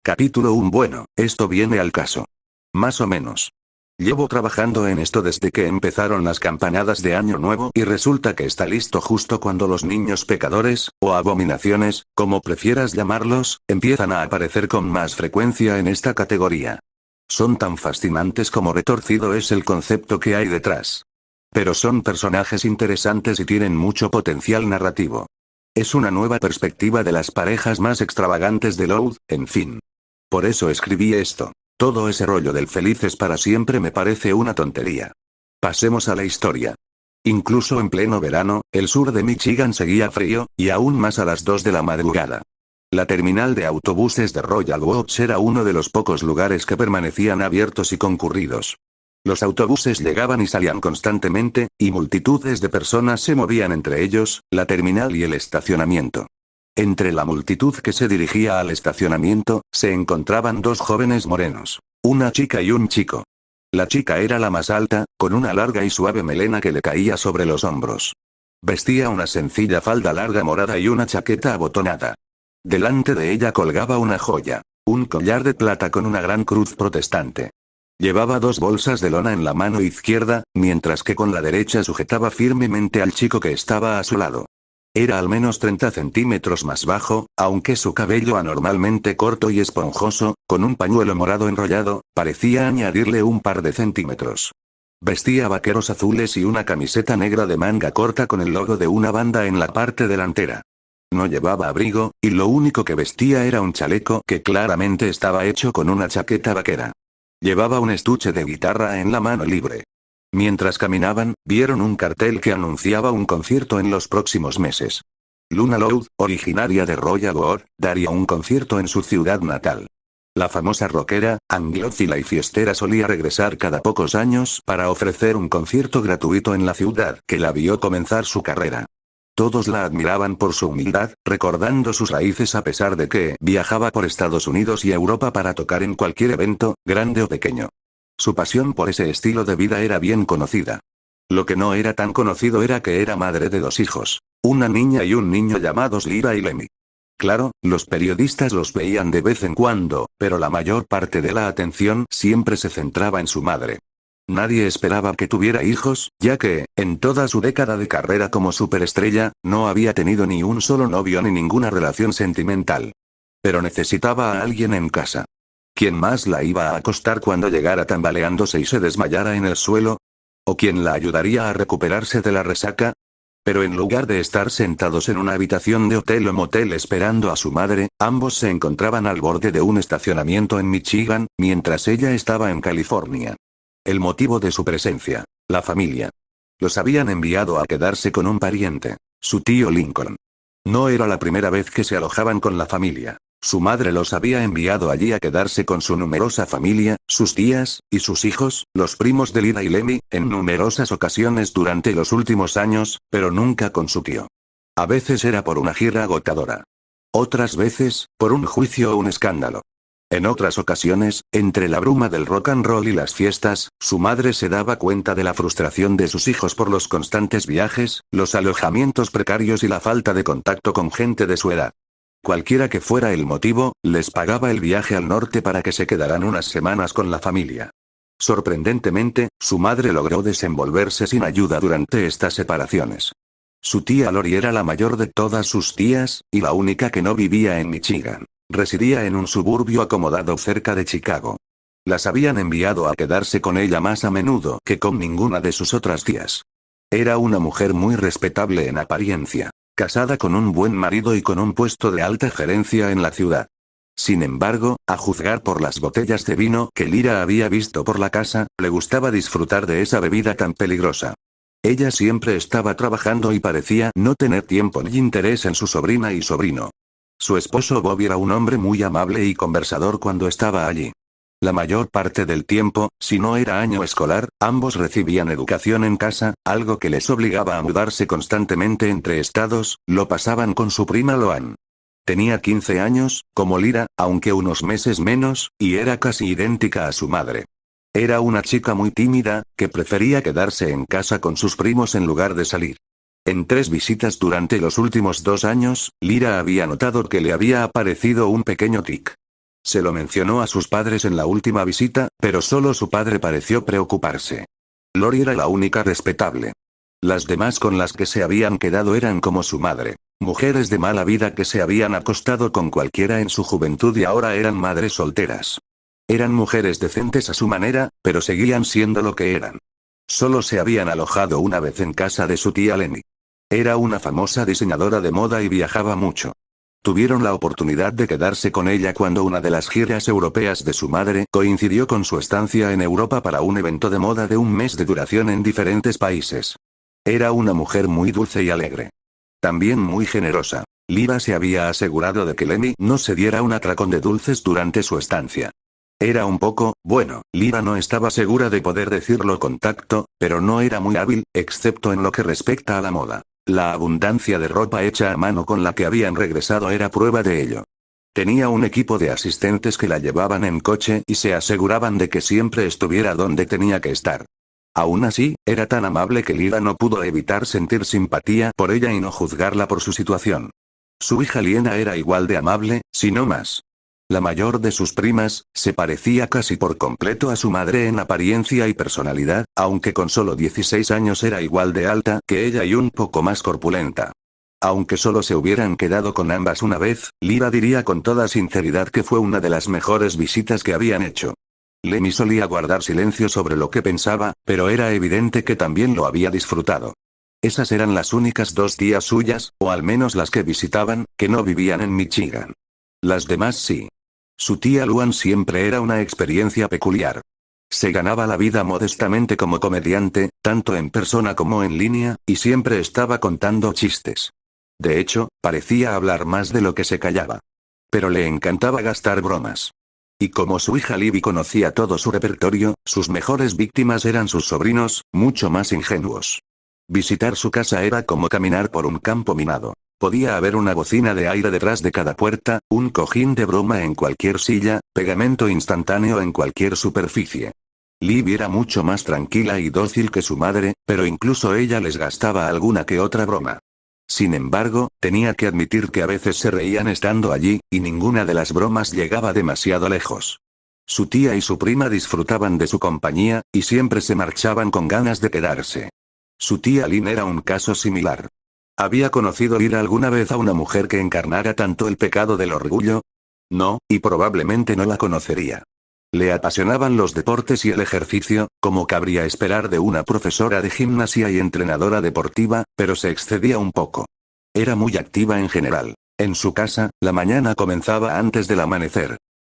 Capítulo 1. Bueno, esto viene al caso. Más o menos. Llevo trabajando en esto desde que empezaron las campanadas de Año Nuevo y resulta que está listo justo cuando los niños pecadores, o abominaciones, como prefieras llamarlos, empiezan a aparecer con más frecuencia en esta categoría. Son tan fascinantes como retorcido es el concepto que hay detrás. Pero son personajes interesantes y tienen mucho potencial narrativo. Es una nueva perspectiva de las parejas más extravagantes de Loud, en fin. Por eso escribí esto. Todo ese rollo del felices para siempre me parece una tontería. Pasemos a la historia. Incluso en pleno verano, el sur de Michigan seguía frío, y aún más a las 2 de la madrugada. La terminal de autobuses de Royal Oaks era uno de los pocos lugares que permanecían abiertos y concurridos. Los autobuses llegaban y salían constantemente, y multitudes de personas se movían entre ellos, la terminal y el estacionamiento. Entre la multitud que se dirigía al estacionamiento, se encontraban dos jóvenes morenos, una chica y un chico. La chica era la más alta, con una larga y suave melena que le caía sobre los hombros. Vestía una sencilla falda larga morada y una chaqueta abotonada. Delante de ella colgaba una joya, un collar de plata con una gran cruz protestante. Llevaba dos bolsas de lona en la mano izquierda, mientras que con la derecha sujetaba firmemente al chico que estaba a su lado. Era al menos 30 centímetros más bajo, aunque su cabello anormalmente corto y esponjoso, con un pañuelo morado enrollado, parecía añadirle un par de centímetros. Vestía vaqueros azules y una camiseta negra de manga corta con el logo de una banda en la parte delantera. No llevaba abrigo, y lo único que vestía era un chaleco que claramente estaba hecho con una chaqueta vaquera. Llevaba un estuche de guitarra en la mano libre. Mientras caminaban, vieron un cartel que anunciaba un concierto en los próximos meses. Luna Loud, originaria de Royal Oak, daría un concierto en su ciudad natal. La famosa rockera, anglófila y fiestera solía regresar cada pocos años para ofrecer un concierto gratuito en la ciudad que la vio comenzar su carrera. Todos la admiraban por su humildad, recordando sus raíces a pesar de que viajaba por Estados Unidos y Europa para tocar en cualquier evento, grande o pequeño. Su pasión por ese estilo de vida era bien conocida. Lo que no era tan conocido era que era madre de dos hijos, una niña y un niño llamados Lyra y Lemmy. Claro, los periodistas los veían de vez en cuando, pero la mayor parte de la atención siempre se centraba en su madre. Nadie esperaba que tuviera hijos, ya que, en toda su década de carrera como superestrella, no había tenido ni un solo novio ni ninguna relación sentimental. Pero necesitaba a alguien en casa. ¿Quién más la iba a acostar cuando llegara tambaleándose y se desmayara en el suelo? ¿O quién la ayudaría a recuperarse de la resaca? Pero en lugar de estar sentados en una habitación de hotel o motel esperando a su madre, ambos se encontraban al borde de un estacionamiento en Michigan, mientras ella estaba en California. El motivo de su presencia: la familia. Los habían enviado a quedarse con un pariente, su tío Lincoln. No era la primera vez que se alojaban con la familia. Su madre los había enviado allí a quedarse con su numerosa familia, sus tías, y sus hijos, los primos de Lyra y Lemmy, en numerosas ocasiones durante los últimos años, pero nunca con su tío. A veces era por una gira agotadora. Otras veces, por un juicio o un escándalo. En otras ocasiones, entre la bruma del rock and roll y las fiestas, su madre se daba cuenta de la frustración de sus hijos por los constantes viajes, los alojamientos precarios y la falta de contacto con gente de su edad. Cualquiera que fuera el motivo, les pagaba el viaje al norte para que se quedaran unas semanas con la familia. Sorprendentemente, su madre logró desenvolverse sin ayuda durante estas separaciones. Su tía Lori era la mayor de todas sus tías, y la única que no vivía en Michigan. Residía en un suburbio acomodado cerca de Chicago. Las habían enviado a quedarse con ella más a menudo que con ninguna de sus otras tías. Era una mujer muy respetable en apariencia, casada con un buen marido y con un puesto de alta gerencia en la ciudad. Sin embargo, a juzgar por las botellas de vino que Lyra había visto por la casa, le gustaba disfrutar de esa bebida tan peligrosa. Ella siempre estaba trabajando y parecía no tener tiempo ni interés en su sobrina y sobrino. Su esposo Bobby era un hombre muy amable y conversador cuando estaba allí. La mayor parte del tiempo, si no era año escolar, ambos recibían educación en casa, algo que les obligaba a mudarse constantemente entre estados. Lo pasaban con su prima Loan. Tenía 15 años, como Lyra, aunque unos meses menos, y era casi idéntica a su madre. Era una chica muy tímida, que prefería quedarse en casa con sus primos en lugar de salir. En 3 visitas durante los últimos 2 años, Lyra había notado que le había aparecido un pequeño tic. Se lo mencionó a sus padres en la última visita, pero solo su padre pareció preocuparse. Lori era la única respetable. Las demás con las que se habían quedado eran como su madre. Mujeres de mala vida que se habían acostado con cualquiera en su juventud y ahora eran madres solteras. Eran mujeres decentes a su manera, pero seguían siendo lo que eran. Solo se habían alojado una vez en casa de su tía Lenny. Era una famosa diseñadora de moda y viajaba mucho. Tuvieron la oportunidad de quedarse con ella cuando una de las giras europeas de su madre coincidió con su estancia en Europa para un evento de moda de un mes de duración en diferentes países. Era una mujer muy dulce y alegre. También muy generosa. Lyra se había asegurado de que Lenny no se diera un atracón de dulces durante su estancia. Era un poco, bueno, Lyra no estaba segura de poder decirlo con tacto, pero no era muy hábil, excepto en lo que respecta a la moda. La abundancia de ropa hecha a mano con la que habían regresado era prueba de ello. Tenía un equipo de asistentes que la llevaban en coche y se aseguraban de que siempre estuviera donde tenía que estar. Aún así, era tan amable que Lyra no pudo evitar sentir simpatía por ella y no juzgarla por su situación. Su hija Liena era igual de amable, si no más. La mayor de sus primas, se parecía casi por completo a su madre en apariencia y personalidad, aunque con solo 16 años era igual de alta que ella y un poco más corpulenta. Aunque solo se hubieran quedado con ambas una vez, Lyra diría con toda sinceridad que fue una de las mejores visitas que habían hecho. Lenny solía guardar silencio sobre lo que pensaba, pero era evidente que también lo había disfrutado. Esas eran las únicas 2 tías suyas, o al menos las que visitaban, que no vivían en Michigan. Las demás sí. Su tía Luan siempre era una experiencia peculiar. Se ganaba la vida modestamente como comediante, tanto en persona como en línea, y siempre estaba contando chistes. De hecho, parecía hablar más de lo que se callaba. Pero le encantaba gastar bromas. Y como su hija Libby conocía todo su repertorio, sus mejores víctimas eran sus sobrinos, mucho más ingenuos. Visitar su casa era como caminar por un campo minado. Podía haber una bocina de aire detrás de cada puerta, un cojín de broma en cualquier silla, pegamento instantáneo en cualquier superficie. Libby era mucho más tranquila y dócil que su madre, pero incluso ella les gastaba alguna que otra broma. Sin embargo, tenía que admitir que a veces se reían estando allí, y ninguna de las bromas llegaba demasiado lejos. Su tía y su prima disfrutaban de su compañía, y siempre se marchaban con ganas de quedarse. Su tía Lynn era un caso similar. ¿Había conocido Lyra alguna vez a una mujer que encarnara tanto el pecado del orgullo? No, y probablemente no la conocería. Le apasionaban los deportes y el ejercicio, como cabría esperar de una profesora de gimnasia y entrenadora deportiva, pero se excedía un poco. Era muy activa en general. En su casa, la mañana comenzaba antes del amanecer.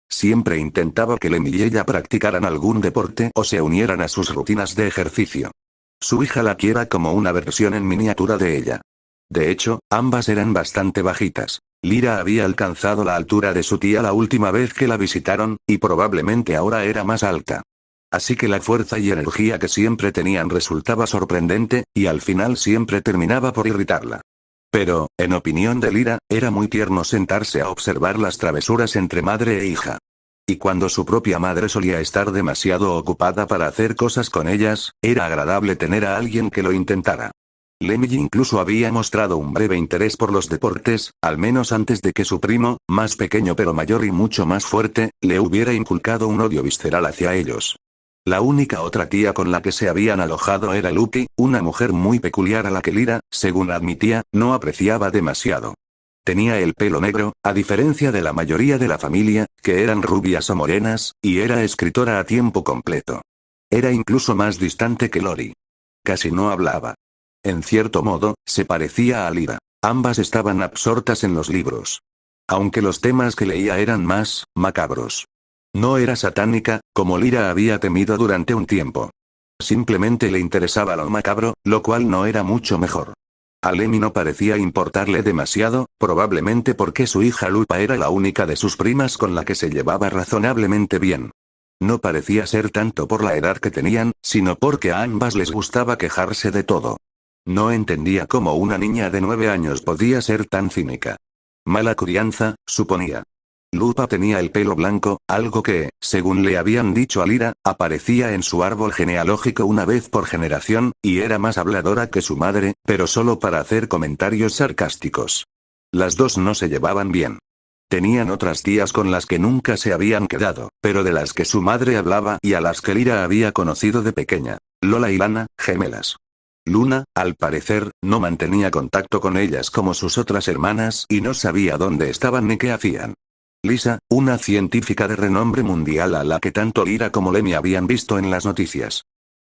Siempre intentaba que Lenny y ella practicaran algún deporte o se unieran a sus rutinas de ejercicio. Su hija la quiera como una versión en miniatura de ella. De hecho, ambas eran bastante bajitas. Lyra había alcanzado la altura de su tía la última vez que la visitaron, y probablemente ahora era más alta. Así que la fuerza y energía que siempre tenían resultaba sorprendente, y al final siempre terminaba por irritarla. Pero, en opinión de Lyra, era muy tierno sentarse a observar las travesuras entre madre e hija. Y cuando su propia madre solía estar demasiado ocupada para hacer cosas con ellas, era agradable tener a alguien que lo intentara. Lenny incluso había mostrado un breve interés por los deportes, al menos antes de que su primo, más pequeño pero mayor y mucho más fuerte, le hubiera inculcado un odio visceral hacia ellos. La única otra tía con la que se habían alojado era Lucky, una mujer muy peculiar a la que Lyra, según admitía, no apreciaba demasiado. Tenía el pelo negro, a diferencia de la mayoría de la familia, que eran rubias o morenas, y era escritora a tiempo completo. Era incluso más distante que Lori. Casi no hablaba. En cierto modo, se parecía a Lyra. Ambas estaban absortas en los libros. Aunque los temas que leía eran más macabros. No era satánica, como Lyra había temido durante un tiempo. Simplemente le interesaba lo macabro, lo cual no era mucho mejor. A Lenny no parecía importarle demasiado, probablemente porque su hija Lupa era la única de sus primas con la que se llevaba razonablemente bien. No parecía ser tanto por la edad que tenían, sino porque a ambas les gustaba quejarse de todo. No entendía cómo una niña de 9 años podía ser tan cínica. Mala crianza, suponía. Lupa tenía el pelo blanco, algo que, según le habían dicho a Lyra, aparecía en su árbol genealógico una vez por generación, y era más habladora que su madre, pero solo para hacer comentarios sarcásticos. Las dos no se llevaban bien. Tenían otras tías con las que nunca se habían quedado, pero de las que su madre hablaba y a las que Lyra había conocido de pequeña. Lola y Lana, gemelas. Luna, al parecer, no mantenía contacto con ellas como sus otras hermanas y no sabía dónde estaban ni qué hacían. Lisa, una científica de renombre mundial a la que tanto Lyra como Lemmy habían visto en las noticias.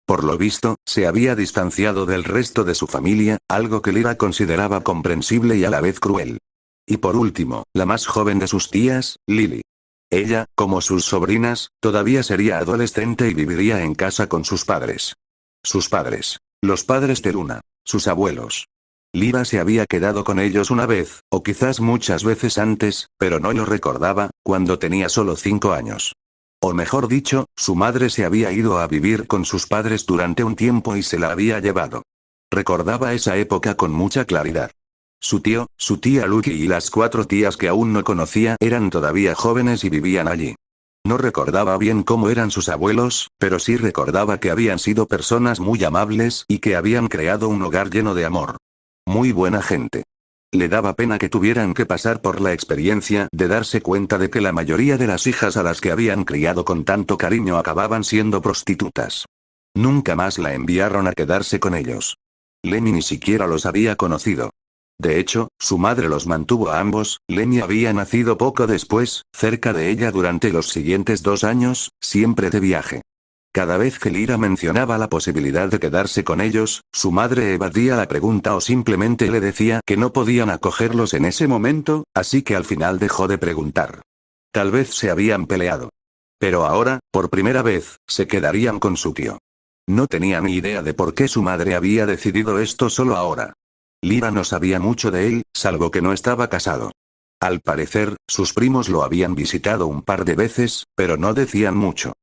Por lo visto, se había distanciado del resto de su familia, algo que Lyra consideraba comprensible y a la vez cruel. Y por último, la más joven de sus tías, Lily. Ella, como sus sobrinas, todavía sería adolescente y viviría en casa con sus padres. Sus padres. Los padres de Luna. Sus abuelos. Lyra se había quedado con ellos una vez, o quizás muchas veces antes, pero no lo recordaba, cuando tenía solo 5 años. O mejor dicho, su madre se había ido a vivir con sus padres durante un tiempo y se la había llevado. Recordaba esa época con mucha claridad. Su tío, su tía Lucky y las 4 tías que aún no conocía eran todavía jóvenes y vivían allí. No recordaba bien cómo eran sus abuelos, pero sí recordaba que habían sido personas muy amables y que habían creado un hogar lleno de amor. Muy buena gente. Le daba pena que tuvieran que pasar por la experiencia de darse cuenta de que la mayoría de las hijas a las que habían criado con tanto cariño acababan siendo prostitutas. Nunca más la enviaron a quedarse con ellos. Lemmy ni siquiera los había conocido. De hecho, su madre los mantuvo a ambos. Lemmy había nacido poco después, cerca de ella durante los siguientes 2 años, siempre de viaje. Cada vez que Lyra mencionaba la posibilidad de quedarse con ellos, su madre evadía la pregunta o simplemente le decía que no podían acogerlos en ese momento, así que al final dejó de preguntar. Tal vez se habían peleado. Pero ahora, por primera vez, se quedarían con su tío. No tenía ni idea de por qué su madre había decidido esto solo ahora. Lyra no sabía mucho de él, salvo que no estaba casado. Al parecer, sus primos lo habían visitado un par de veces, pero no decían mucho.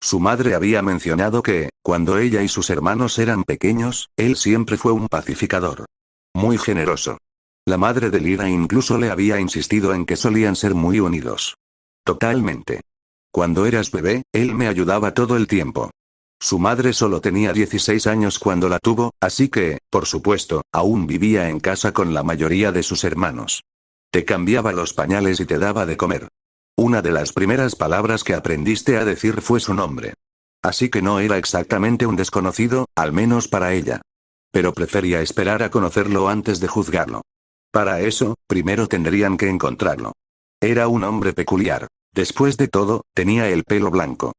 Su madre había mencionado que, cuando ella y sus hermanos eran pequeños, él siempre fue un pacificador. Muy generoso. La madre de Lyra incluso le había insistido en que solían ser muy unidos. Totalmente. Cuando eras bebé, él me ayudaba todo el tiempo. Su madre solo tenía 16 años cuando la tuvo, así que, por supuesto, aún vivía en casa con la mayoría de sus hermanos. Te cambiaba los pañales y te daba de comer. Una de las primeras palabras que aprendiste a decir fue su nombre. Así que no era exactamente un desconocido, al menos para ella. Pero prefería esperar a conocerlo antes de juzgarlo. Para eso, primero tendrían que encontrarlo. Era un hombre peculiar. Después de todo, tenía el pelo blanco.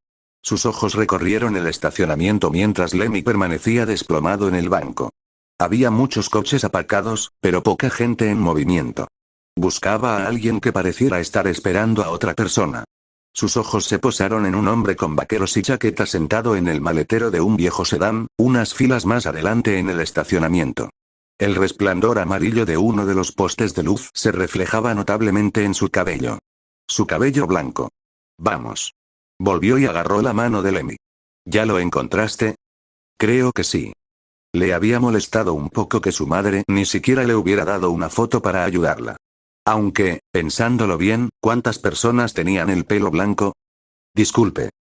Sus ojos recorrieron el estacionamiento mientras Lemmy permanecía desplomado en el banco. Había muchos coches aparcados, pero poca gente en movimiento. Buscaba a alguien que pareciera estar esperando a otra persona. Sus ojos se posaron en un hombre con vaqueros y chaqueta sentado en el maletero de un viejo sedán, unas filas más adelante en el estacionamiento. El resplandor amarillo de uno de los postes de luz se reflejaba notablemente en su cabello. Su cabello blanco. Vamos. Volvió y agarró la mano de Lemmy. ¿Ya lo encontraste? Creo que sí. Le había molestado un poco que su madre ni siquiera le hubiera dado una foto para ayudarla. Aunque, pensándolo bien, ¿cuántas personas tenían el pelo blanco? Disculpe.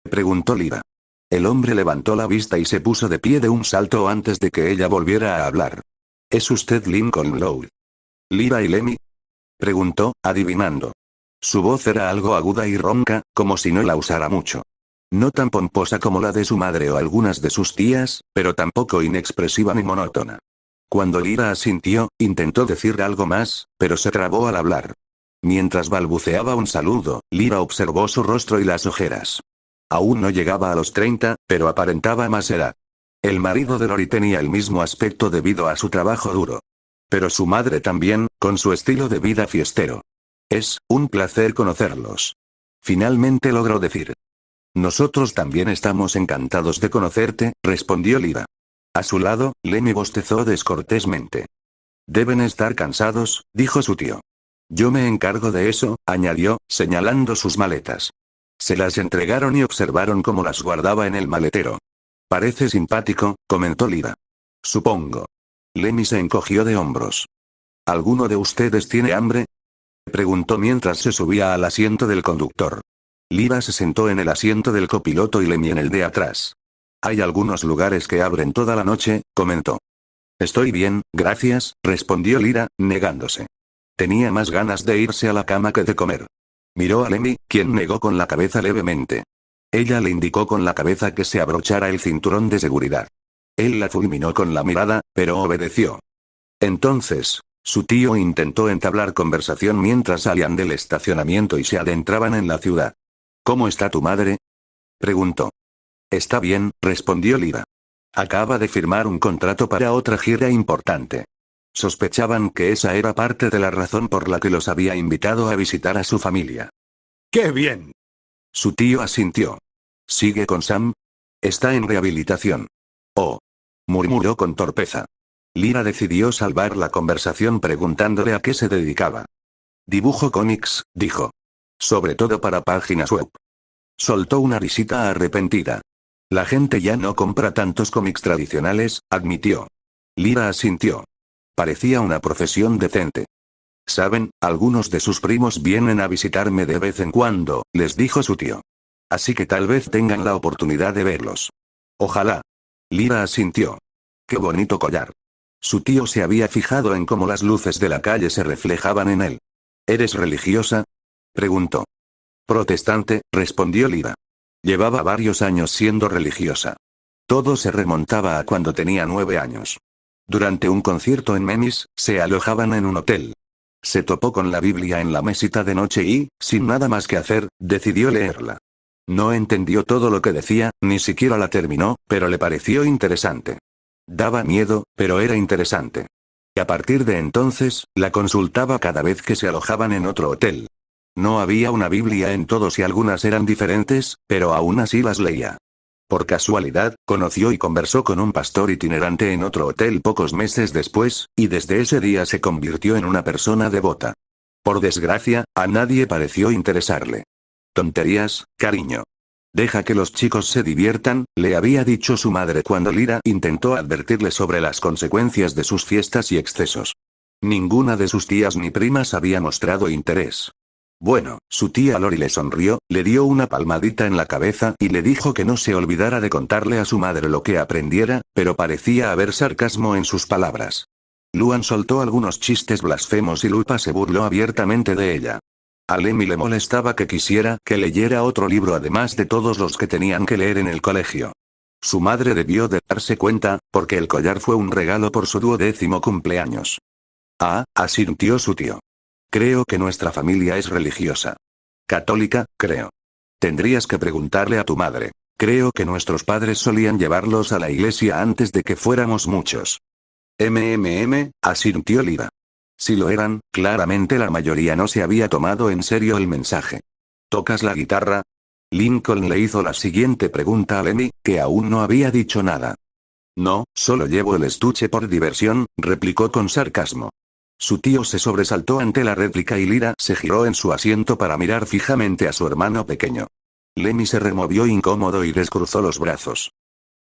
Preguntó Lyra. El hombre levantó la vista y se puso de pie de un salto antes de que ella volviera a hablar. ¿Es usted Lincoln Lowe? ¿Lyra y Lemmy? Preguntó, adivinando. Su voz era algo aguda y ronca, como si no la usara mucho. No tan pomposa como la de su madre o algunas de sus tías, pero tampoco inexpresiva ni monótona. Cuando Lyra asintió, intentó decir algo más, pero se trabó al hablar. Mientras balbuceaba un saludo, Lyra observó su rostro y las ojeras. Aún no llegaba a los 30, pero aparentaba más edad. El marido de Lori tenía el mismo aspecto debido a su trabajo duro. Pero su madre también, con su estilo de vida fiestero. Es un placer conocerlos. Finalmente logró decir. Nosotros también estamos encantados de conocerte, respondió Lyra. A su lado, Lemmy bostezó descortésmente. Deben estar cansados, dijo su tío. Yo me encargo de eso, añadió, señalando sus maletas. Se las entregaron y observaron cómo las guardaba en el maletero. Parece simpático, comentó Lyra. Supongo. Lemmy se encogió de hombros. ¿Alguno de ustedes tiene hambre? Preguntó mientras se subía al asiento del conductor. Lyra se sentó en el asiento del copiloto y Lemmy en el de atrás. Hay algunos lugares que abren toda la noche, comentó. Estoy bien, gracias, respondió Lyra, negándose. Tenía más ganas de irse a la cama que de comer. Miró a Lemmy, quien negó con la cabeza levemente. Ella le indicó con la cabeza que se abrochara el cinturón de seguridad. Él la fulminó con la mirada, pero obedeció. Entonces, su tío intentó entablar conversación mientras salían del estacionamiento y se adentraban en la ciudad. ¿Cómo está tu madre?, preguntó. Está bien, respondió Lyra. Acaba de firmar un contrato para otra gira importante. Sospechaban que esa era parte de la razón por la que los había invitado a visitar a su familia. ¡Qué bien!, su tío asintió. ¿Sigue con Sam? Está en rehabilitación. Oh, murmuró con torpeza. Lyra decidió salvar la conversación preguntándole a qué se dedicaba. Dibujo cómics, dijo. Sobre todo para páginas web. Soltó una risita arrepentida. La gente ya no compra tantos cómics tradicionales, admitió. Lyra asintió. Parecía una profesión decente. Saben, algunos de sus primos vienen a visitarme de vez en cuando, les dijo su tío. Así que tal vez tengan la oportunidad de verlos. Ojalá. Lyra asintió. Qué bonito collar. Su tío se había fijado en cómo las luces de la calle se reflejaban en él. ¿Eres religiosa?, preguntó. Protestante, respondió Lyra. Llevaba varios años siendo religiosa. Todo se remontaba a cuando tenía 9 años. Durante un concierto en Memphis, se alojaban en un hotel. Se topó con la Biblia en la mesita de noche y, sin nada más que hacer, decidió leerla. No entendió todo lo que decía, ni siquiera la terminó, pero le pareció interesante. Daba miedo, pero era interesante. Y a partir de entonces, la consultaba cada vez que se alojaban en otro hotel. No había una Biblia en todos y algunas eran diferentes, pero aún así las leía. Por casualidad, conoció y conversó con un pastor itinerante en otro hotel pocos meses después, y desde ese día se convirtió en una persona devota. Por desgracia, a nadie pareció interesarle. Tonterías, cariño. Deja que los chicos se diviertan, le había dicho su madre cuando Lyra intentó advertirle sobre las consecuencias de sus fiestas y excesos. Ninguna de sus tías ni primas había mostrado interés. Bueno, su tía Lori le sonrió, le dio una palmadita en la cabeza y le dijo que no se olvidara de contarle a su madre lo que aprendiera, pero parecía haber sarcasmo en sus palabras. Luan soltó algunos chistes blasfemos y Lupa se burló abiertamente de ella. A Lemmy le molestaba que quisiera que leyera otro libro además de todos los que tenían que leer en el colegio. Su madre debió de darse cuenta, porque el collar fue un regalo por su 12º cumpleaños. Ah, asintió su tío. Creo que nuestra familia es religiosa. Católica, creo. Tendrías que preguntarle a tu madre. Creo que nuestros padres solían llevarlos a la iglesia antes de que fuéramos muchos. Asintió Lyra. Si lo eran, claramente la mayoría no se había tomado en serio el mensaje. ¿Tocas la guitarra? Lincoln le hizo la siguiente pregunta a Lemmy, que aún no había dicho nada. No, solo llevo el estuche por diversión, replicó con sarcasmo. Su tío se sobresaltó ante la réplica y Lyra se giró en su asiento para mirar fijamente a su hermano pequeño. Lemmy se removió incómodo y descruzó los brazos.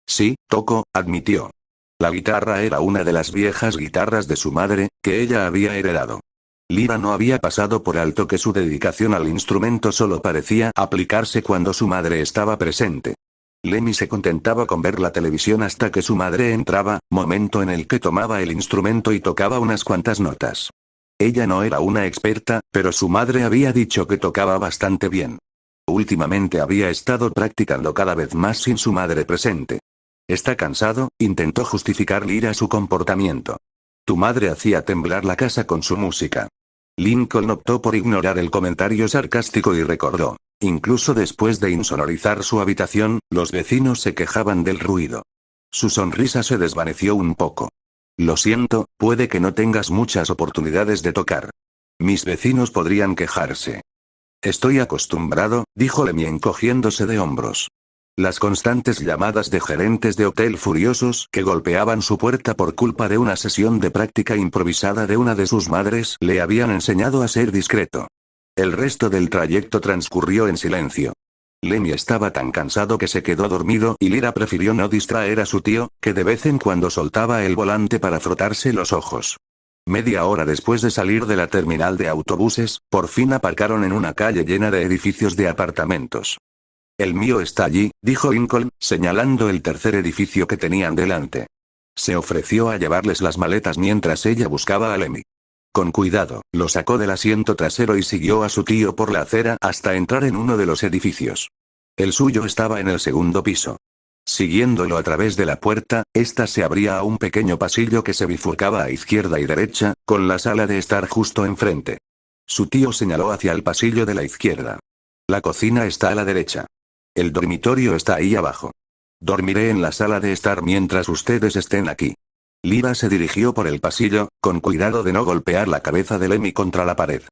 Sí, toco, admitió. La guitarra era una de las viejas guitarras de su madre, que ella había heredado. Lyra no había pasado por alto que su dedicación al instrumento solo parecía aplicarse cuando su madre estaba presente. Lemmy se contentaba con ver la televisión hasta que su madre entraba, momento en el que tomaba el instrumento y tocaba unas cuantas notas. Ella no era una experta, pero su madre había dicho que tocaba bastante bien. Últimamente había estado practicando cada vez más sin su madre presente. ¿Está cansado?, intentó justificar Lyra su comportamiento. Tu madre hacía temblar la casa con su música. Lincoln optó por ignorar el comentario sarcástico y recordó. Incluso después de insonorizar su habitación, los vecinos se quejaban del ruido. Su sonrisa se desvaneció un poco. Lo siento, puede que no tengas muchas oportunidades de tocar. Mis vecinos podrían quejarse. Estoy acostumbrado, dijo Lemmy encogiéndose de hombros. Las constantes llamadas de gerentes de hotel furiosos que golpeaban su puerta por culpa de una sesión de práctica improvisada de una de sus madres le habían enseñado a ser discreto. El resto del trayecto transcurrió en silencio. Lemmy estaba tan cansado que se quedó dormido y Lyra prefirió no distraer a su tío, que de vez en cuando soltaba el volante para frotarse los ojos. Media hora después de salir de la terminal de autobuses, por fin aparcaron en una calle llena de edificios de apartamentos. El mío está allí, dijo Lincoln, señalando el tercer edificio que tenían delante. Se ofreció a llevarles las maletas mientras ella buscaba a Lemmy. Con cuidado, lo sacó del asiento trasero y siguió a su tío por la acera hasta entrar en uno de los edificios. El suyo estaba en el segundo piso. Siguiéndolo a través de la puerta, ésta se abría a un pequeño pasillo que se bifurcaba a izquierda y derecha, con la sala de estar justo enfrente. Su tío señaló hacia el pasillo de la izquierda. La cocina está a la derecha. El dormitorio está ahí abajo. Dormiré en la sala de estar mientras ustedes estén aquí. Lyra se dirigió por el pasillo, con cuidado de no golpear la cabeza de Lemmy contra la pared.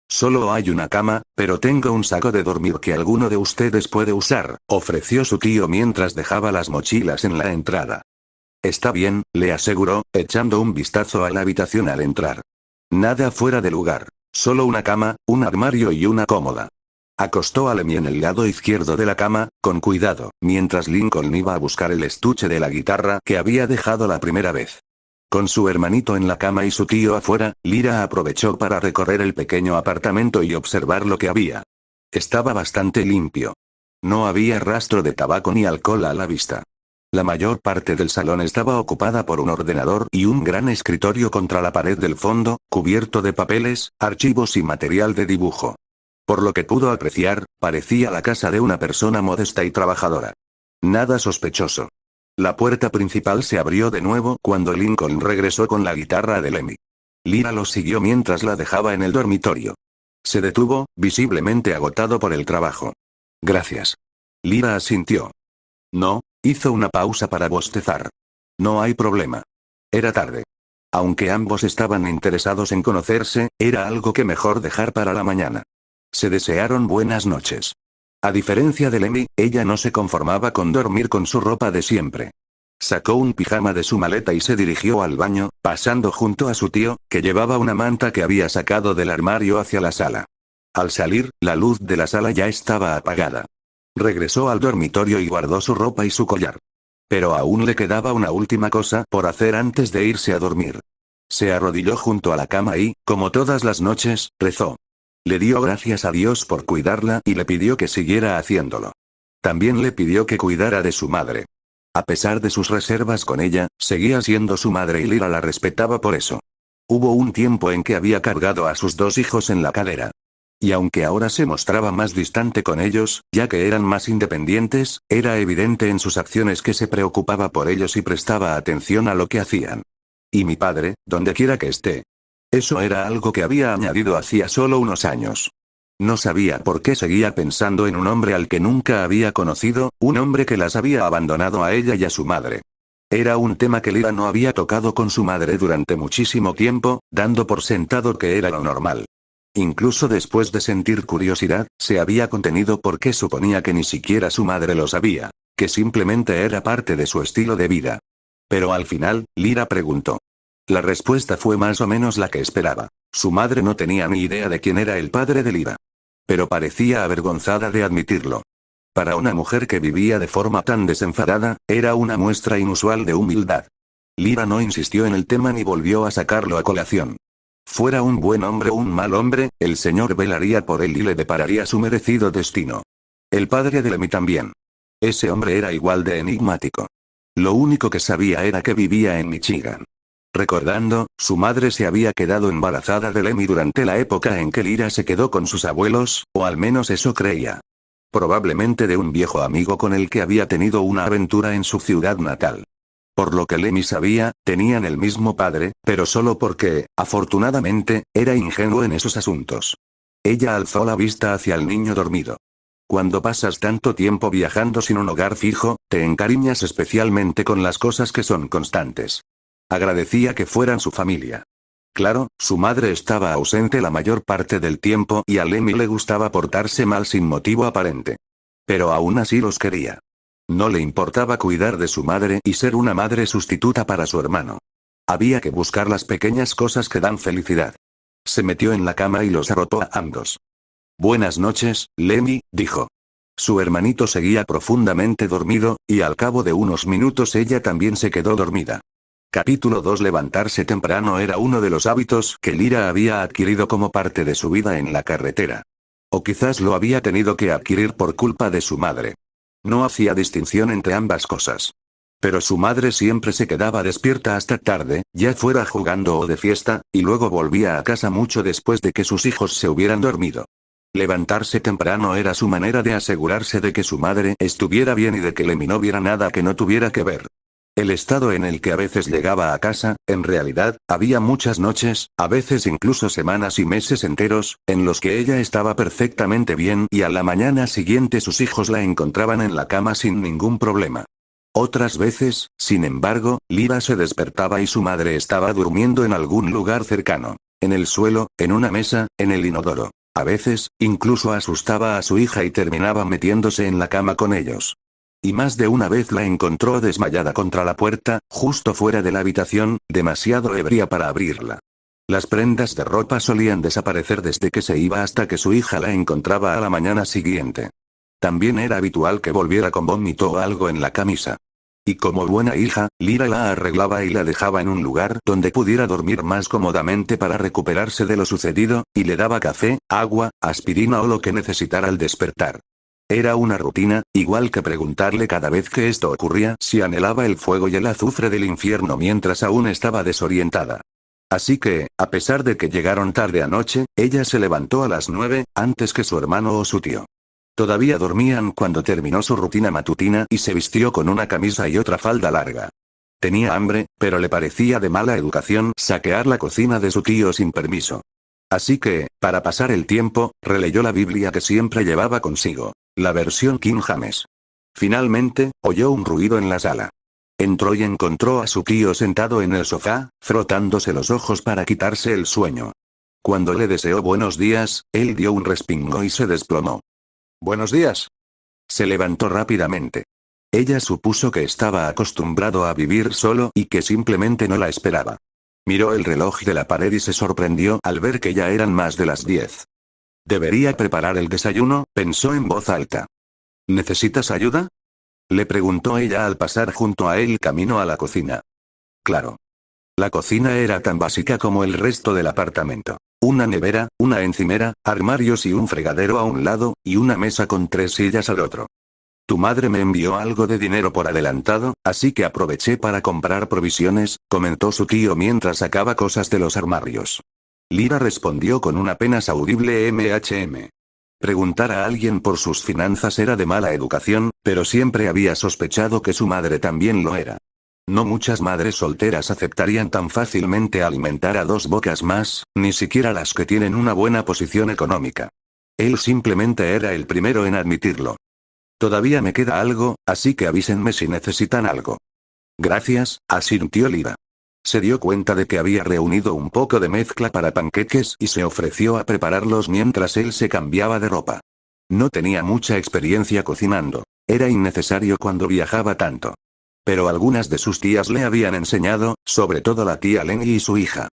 Solo hay una cama, pero tengo un saco de dormir que alguno de ustedes puede usar, ofreció su tío mientras dejaba las mochilas en la entrada. Está bien, le aseguró, echando un vistazo a la habitación al entrar. Nada fuera de lugar, solo una cama, un armario y una cómoda. Acostó a Lemmy en el lado izquierdo de la cama, con cuidado, mientras Lincoln iba a buscar el estuche de la guitarra que había dejado la primera vez. Con su hermanito en la cama y su tío afuera, Lyra aprovechó para recorrer el pequeño apartamento y observar lo que había. Estaba bastante limpio. No había rastro de tabaco ni alcohol a la vista. La mayor parte del salón estaba ocupada por un ordenador y un gran escritorio contra la pared del fondo, cubierto de papeles, archivos y material de dibujo. Por lo que pudo apreciar, parecía la casa de una persona modesta y trabajadora. Nada sospechoso. La puerta principal se abrió de nuevo cuando Lincoln regresó con la guitarra de Lemmy. Lyra lo siguió mientras la dejaba en el dormitorio. Se detuvo, visiblemente agotado por el trabajo. Gracias. Lyra asintió. No, hizo una pausa para bostezar. No hay problema. Era tarde. Aunque ambos estaban interesados en conocerse, era algo que mejor dejar para la mañana. Se desearon buenas noches. A diferencia de Lemmy, ella no se conformaba con dormir con su ropa de siempre. Sacó un pijama de su maleta y se dirigió al baño, pasando junto a su tío, que llevaba una manta que había sacado del armario hacia la sala. Al salir, la luz de la sala ya estaba apagada. Regresó al dormitorio y guardó su ropa y su collar. Pero aún le quedaba una última cosa por hacer antes de irse a dormir. Se arrodilló junto a la cama y, como todas las noches, rezó. Le dio gracias a Dios por cuidarla y le pidió que siguiera haciéndolo. También le pidió que cuidara de su madre. A pesar de sus reservas con ella, seguía siendo su madre y Lyra la respetaba por eso. Hubo un tiempo en que había cargado a sus dos hijos en la cadera. Y aunque ahora se mostraba más distante con ellos, ya que eran más independientes, era evidente en sus acciones que se preocupaba por ellos y prestaba atención a lo que hacían. Y mi padre, donde quiera que esté. Eso era algo que había añadido hacía solo unos años. No sabía por qué seguía pensando en un hombre al que nunca había conocido, un hombre que las había abandonado a ella y a su madre. Era un tema que Lyra no había tocado con su madre durante muchísimo tiempo, dando por sentado que era lo normal. Incluso después de sentir curiosidad, se había contenido porque suponía que ni siquiera su madre lo sabía, que simplemente era parte de su estilo de vida. Pero al final, Lyra preguntó. La respuesta fue más o menos la que esperaba. Su madre no tenía ni idea de quién era el padre de Lyra. Pero parecía avergonzada de admitirlo. Para una mujer que vivía de forma tan desenfadada, era una muestra inusual de humildad. Lyra no insistió en el tema ni volvió a sacarlo a colación. Fuera un buen hombre o un mal hombre, el señor velaría por él y le depararía su merecido destino. El padre de Lemmy también. Ese hombre era igual de enigmático. Lo único que sabía era que vivía en Michigan. Recordando, su madre se había quedado embarazada de Lemmy durante la época en que Lyra se quedó con sus abuelos, o al menos eso creía. Probablemente de un viejo amigo con el que había tenido una aventura en su ciudad natal. Por lo que Lemmy sabía, tenían el mismo padre, pero solo porque, afortunadamente, era ingenuo en esos asuntos. Ella alzó la vista hacia el niño dormido. Cuando pasas tanto tiempo viajando sin un hogar fijo, te encariñas especialmente con las cosas que son constantes. Agradecía que fueran su familia. Claro, su madre estaba ausente la mayor parte del tiempo y a Lemmy le gustaba portarse mal sin motivo aparente. Pero aún así los quería. No le importaba cuidar de su madre y ser una madre sustituta para su hermano. Había que buscar las pequeñas cosas que dan felicidad. Se metió en la cama y los arropó a ambos. Buenas noches, Lemmy, dijo. Su hermanito seguía profundamente dormido, y al cabo de unos minutos ella también se quedó dormida. Capítulo 2. Levantarse temprano era uno de los hábitos que Lyra había adquirido como parte de su vida en la carretera. O quizás lo había tenido que adquirir por culpa de su madre. No hacía distinción entre ambas cosas. Pero su madre siempre se quedaba despierta hasta tarde, ya fuera jugando o de fiesta, y luego volvía a casa mucho después de que sus hijos se hubieran dormido. Levantarse temprano era su manera de asegurarse de que su madre estuviera bien y de que Lemmy no viera nada que no tuviera que ver. El estado en el que a veces llegaba a casa, en realidad, había muchas noches, a veces incluso semanas y meses enteros, en los que ella estaba perfectamente bien y a la mañana siguiente sus hijos la encontraban en la cama sin ningún problema. Otras veces, sin embargo, Lyra se despertaba y su madre estaba durmiendo en algún lugar cercano. En el suelo, en una mesa, en el inodoro. A veces, incluso asustaba a su hija y terminaba metiéndose en la cama con ellos. Y más de una vez la encontró desmayada contra la puerta, justo fuera de la habitación, demasiado ebria para abrirla. Las prendas de ropa solían desaparecer desde que se iba hasta que su hija la encontraba a la mañana siguiente. También era habitual que volviera con vómito o algo en la camisa. Y como buena hija, Lyra la arreglaba y la dejaba en un lugar donde pudiera dormir más cómodamente para recuperarse de lo sucedido, y le daba café, agua, aspirina o lo que necesitara al despertar. Era una rutina, igual que preguntarle cada vez que esto ocurría si anhelaba el fuego y el azufre del infierno mientras aún estaba desorientada. Así que, a pesar de que llegaron tarde anoche, ella se levantó a las 9, antes que su hermano o su tío. Todavía dormían cuando terminó su rutina matutina y se vistió con una camisa y otra falda larga. Tenía hambre, pero le parecía de mala educación saquear la cocina de su tío sin permiso. Así que, para pasar el tiempo, releyó la Biblia que siempre llevaba consigo, la versión King James. Finalmente, oyó un ruido en la sala. Entró y encontró a su tío sentado en el sofá, frotándose los ojos para quitarse el sueño. Cuando le deseó buenos días, él dio un respingo y se desplomó. «Buenos días». Se levantó rápidamente. Ella supuso que estaba acostumbrado a vivir solo y que simplemente no la esperaba. Miró el reloj de la pared y se sorprendió al ver que ya eran más de las 10. «Debería preparar el desayuno», pensó en voz alta. «¿Necesitas ayuda?», le preguntó ella al pasar junto a él camino a la cocina. Claro. La cocina era tan básica como el resto del apartamento. Una nevera, una encimera, armarios y un fregadero a un lado, y una mesa con 3 sillas al otro. «Tu madre me envió algo de dinero por adelantado, así que aproveché para comprar provisiones», comentó su tío mientras sacaba cosas de los armarios. Lyra respondió con un apenas audible MHM. Preguntar a alguien por sus finanzas era de mala educación, pero siempre había sospechado que su madre también lo era. No muchas madres solteras aceptarían tan fácilmente alimentar a 2 bocas más, ni siquiera las que tienen una buena posición económica. Él simplemente era el primero en admitirlo. «Todavía me queda algo, así que avísenme si necesitan algo». «Gracias», asintió Lyra. Se dio cuenta de que había reunido un poco de mezcla para panqueques y se ofreció a prepararlos mientras él se cambiaba de ropa. No tenía mucha experiencia cocinando. Era innecesario cuando viajaba tanto. Pero algunas de sus tías le habían enseñado, sobre todo la tía Lenny y su hija.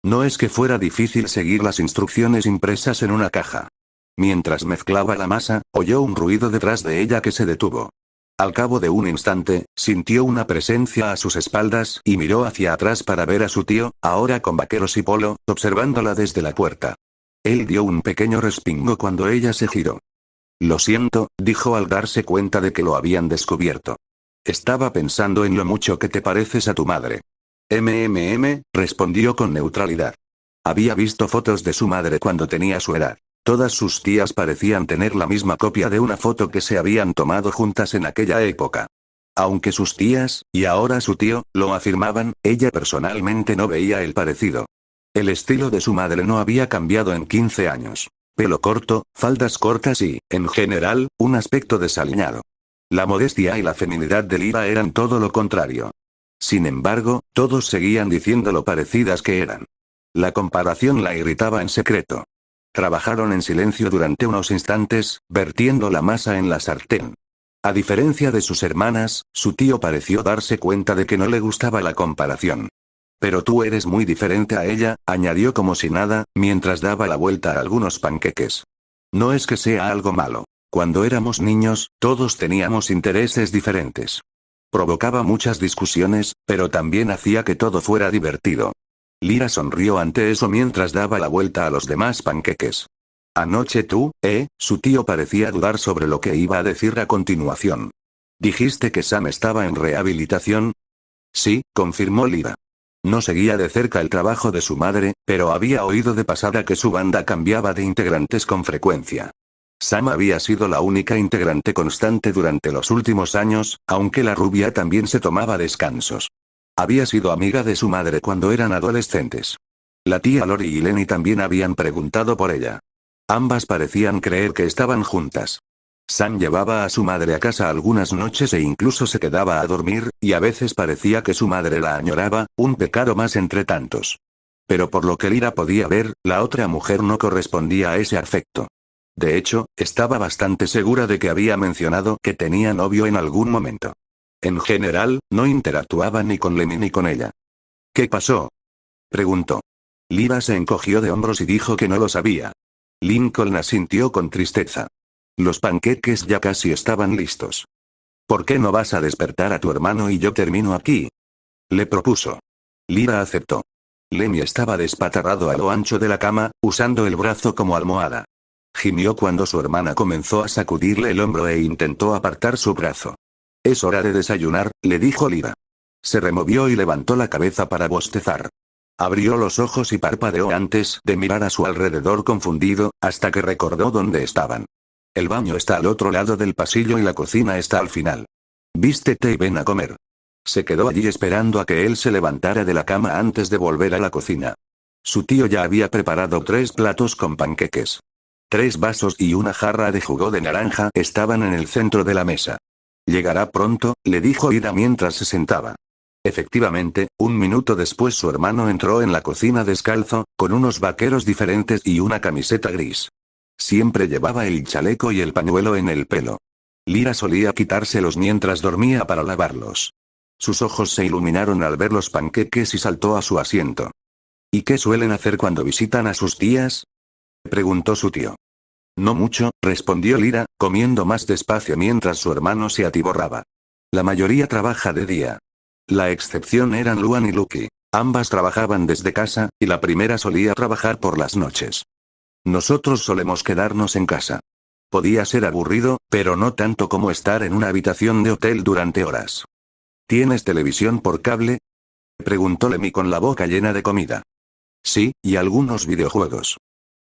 No es que fuera difícil seguir las instrucciones impresas en una caja. Mientras mezclaba la masa, oyó un ruido detrás de ella que se detuvo. Al cabo de un instante, sintió una presencia a sus espaldas y miró hacia atrás para ver a su tío, ahora con vaqueros y polo, observándola desde la puerta. Él dio un pequeño respingo cuando ella se giró. «Lo siento», dijo al darse cuenta de que lo habían descubierto. «Estaba pensando en lo mucho que te pareces a tu madre». Respondió con neutralidad. Había visto fotos de su madre cuando tenía su edad. Todas sus tías parecían tener la misma copia de una foto que se habían tomado juntas en aquella época. Aunque sus tías, y ahora su tío, lo afirmaban, ella personalmente no veía el parecido. El estilo de su madre no había cambiado en 15 años. Pelo corto, faldas cortas y, en general, un aspecto desaliñado. La modestia y la feminidad de Lyra eran todo lo contrario. Sin embargo, todos seguían diciendo lo parecidas que eran. La comparación la irritaba en secreto. Trabajaron en silencio durante unos instantes, vertiendo la masa en la sartén. A diferencia de sus hermanas, su tío pareció darse cuenta de que no le gustaba la comparación. «Pero tú eres muy diferente a ella», añadió como si nada, mientras daba la vuelta a algunos panqueques. «No es que sea algo malo. Cuando éramos niños, todos teníamos intereses diferentes. Provocaba muchas discusiones, pero también hacía que todo fuera divertido». Lyra sonrió ante eso mientras daba la vuelta a los demás panqueques. «Anoche tú, su tío parecía dudar sobre lo que iba a decir a continuación. ¿Dijiste que Sam estaba en rehabilitación? Sí, confirmó Lyra. No seguía de cerca el trabajo de su madre, pero había oído de pasada que su banda cambiaba de integrantes con frecuencia. Sam había sido la única integrante constante durante los últimos años, aunque la rubia también se tomaba descansos. Había sido amiga de su madre cuando eran adolescentes. La tía Lori y Lenny también habían preguntado por ella. Ambas parecían creer que estaban juntas. Sam llevaba a su madre a casa algunas noches e incluso se quedaba a dormir, y a veces parecía que su madre la añoraba, un pecado más entre tantos. Pero por lo que Lyra podía ver, la otra mujer no correspondía a ese afecto. De hecho, estaba bastante segura de que había mencionado que tenía novio en algún momento. En general, no interactuaba ni con Lenny ni con ella. ¿Qué pasó?, preguntó. Lyra se encogió de hombros y dijo que no lo sabía. Lincoln asintió con tristeza. Los panqueques ya casi estaban listos. ¿Por qué no vas a despertar a tu hermano y yo termino aquí?, le propuso. Lyra aceptó. Lenny estaba despatarrado a lo ancho de la cama, usando el brazo como almohada. Gimió cuando su hermana comenzó a sacudirle el hombro e intentó apartar su brazo. Es hora de desayunar, le dijo Lyra. Se removió y levantó la cabeza para bostezar. Abrió los ojos y parpadeó antes de mirar a su alrededor confundido, hasta que recordó dónde estaban. El baño está al otro lado del pasillo y la cocina está al final. Vístete y ven a comer. Se quedó allí esperando a que él se levantara de la cama antes de volver a la cocina. Su tío ya había preparado 3 platos con panqueques. 3 vasos y una jarra de jugo de naranja estaban en el centro de la mesa. Llegará pronto, le dijo Ira mientras se sentaba. Efectivamente, un minuto después su hermano entró en la cocina descalzo, con unos vaqueros diferentes y una camiseta gris. Siempre llevaba el chaleco y el pañuelo en el pelo. Lyra solía quitárselos mientras dormía para lavarlos. Sus ojos se iluminaron al ver los panqueques y saltó a su asiento. ¿Y qué suelen hacer cuando visitan a sus tías?, preguntó su tío. No mucho, respondió Lyra, comiendo más despacio mientras su hermano se atiborraba. La mayoría trabaja de día. La excepción eran Luan y Lucky. Ambas trabajaban desde casa, y la primera solía trabajar por las noches. Nosotros solemos quedarnos en casa. Podía ser aburrido, pero no tanto como estar en una habitación de hotel durante horas. ¿Tienes televisión por cable?, preguntó Lemmy con la boca llena de comida. Sí, y algunos videojuegos.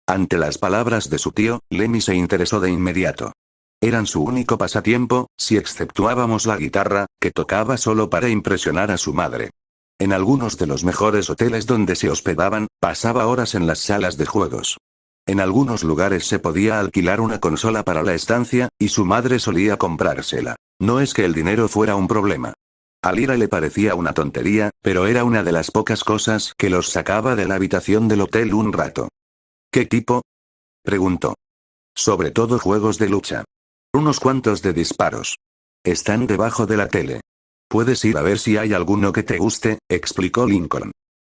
Ante las palabras de su tío, Lemmy se interesó de inmediato. Eran su único pasatiempo, si exceptuábamos la guitarra, que tocaba solo para impresionar a su madre. En algunos de los mejores hoteles donde se hospedaban, pasaba horas en las salas de juegos. En algunos lugares se podía alquilar una consola para la estancia, y su madre solía comprársela. No es que el dinero fuera un problema. A Lyra le parecía una tontería, pero era una de las pocas cosas que los sacaba de la habitación del hotel un rato. ¿Qué tipo?, preguntó. Sobre todo juegos de lucha. Unos cuantos de disparos. Están debajo de la tele. Puedes ir a ver si hay alguno que te guste, explicó Lincoln.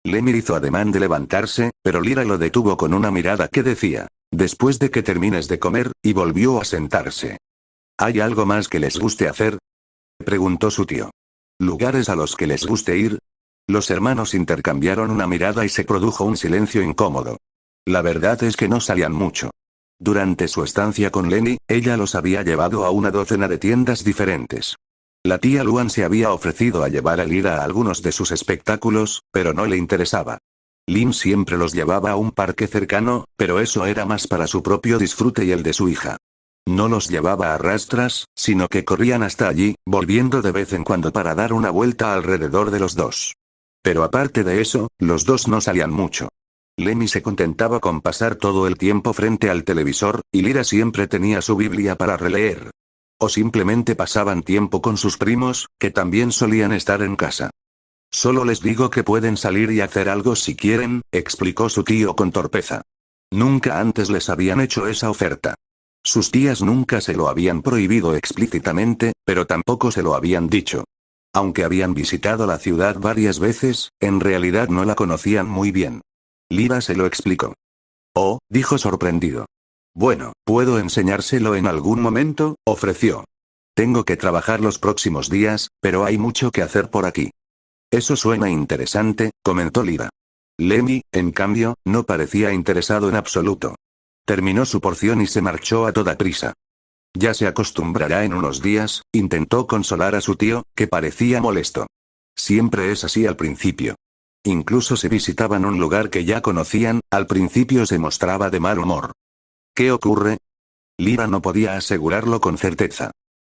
Lemmy hizo ademán de levantarse, pero Lyra lo detuvo con una mirada que decía, después de que termines de comer, y volvió a sentarse. ¿Hay algo más que les guste hacer?, preguntó su tío. ¿Lugares a los que les guste ir? Los hermanos intercambiaron una mirada y se produjo un silencio incómodo. La verdad es que no salían mucho. Durante su estancia con Lenny, ella los había llevado a una docena de tiendas diferentes. La tía Luan se había ofrecido a llevar a Lyra a algunos de sus espectáculos, pero no le interesaba. Lynn siempre los llevaba a un parque cercano, pero eso era más para su propio disfrute y el de su hija. No los llevaba a rastras, sino que corrían hasta allí, volviendo de vez en cuando para dar una vuelta alrededor de los dos. Pero aparte de eso, los dos no salían mucho. Lemmy se contentaba con pasar todo el tiempo frente al televisor, y Lyra siempre tenía su Biblia para releer. O simplemente pasaban tiempo con sus primos, que también solían estar en casa. Solo les digo que pueden salir y hacer algo si quieren, explicó su tío con torpeza. Nunca antes les habían hecho esa oferta. Sus tías nunca se lo habían prohibido explícitamente, pero tampoco se lo habían dicho. Aunque habían visitado la ciudad varias veces, en realidad no la conocían muy bien. Lyra se lo explicó. Oh, dijo sorprendido. Bueno, ¿puedo enseñárselo en algún momento?, ofreció. Tengo que trabajar los próximos días, pero hay mucho que hacer por aquí. Eso suena interesante, comentó Lyra. Lemmy, en cambio, no parecía interesado en absoluto. Terminó su porción y se marchó a toda prisa. Ya se acostumbrará en unos días, intentó consolar a su tío, que parecía molesto. Siempre es así al principio. Incluso si visitaban un lugar que ya conocían, al principio se mostraba de mal humor. ¿Qué ocurre? Lyra no podía asegurarlo con certeza.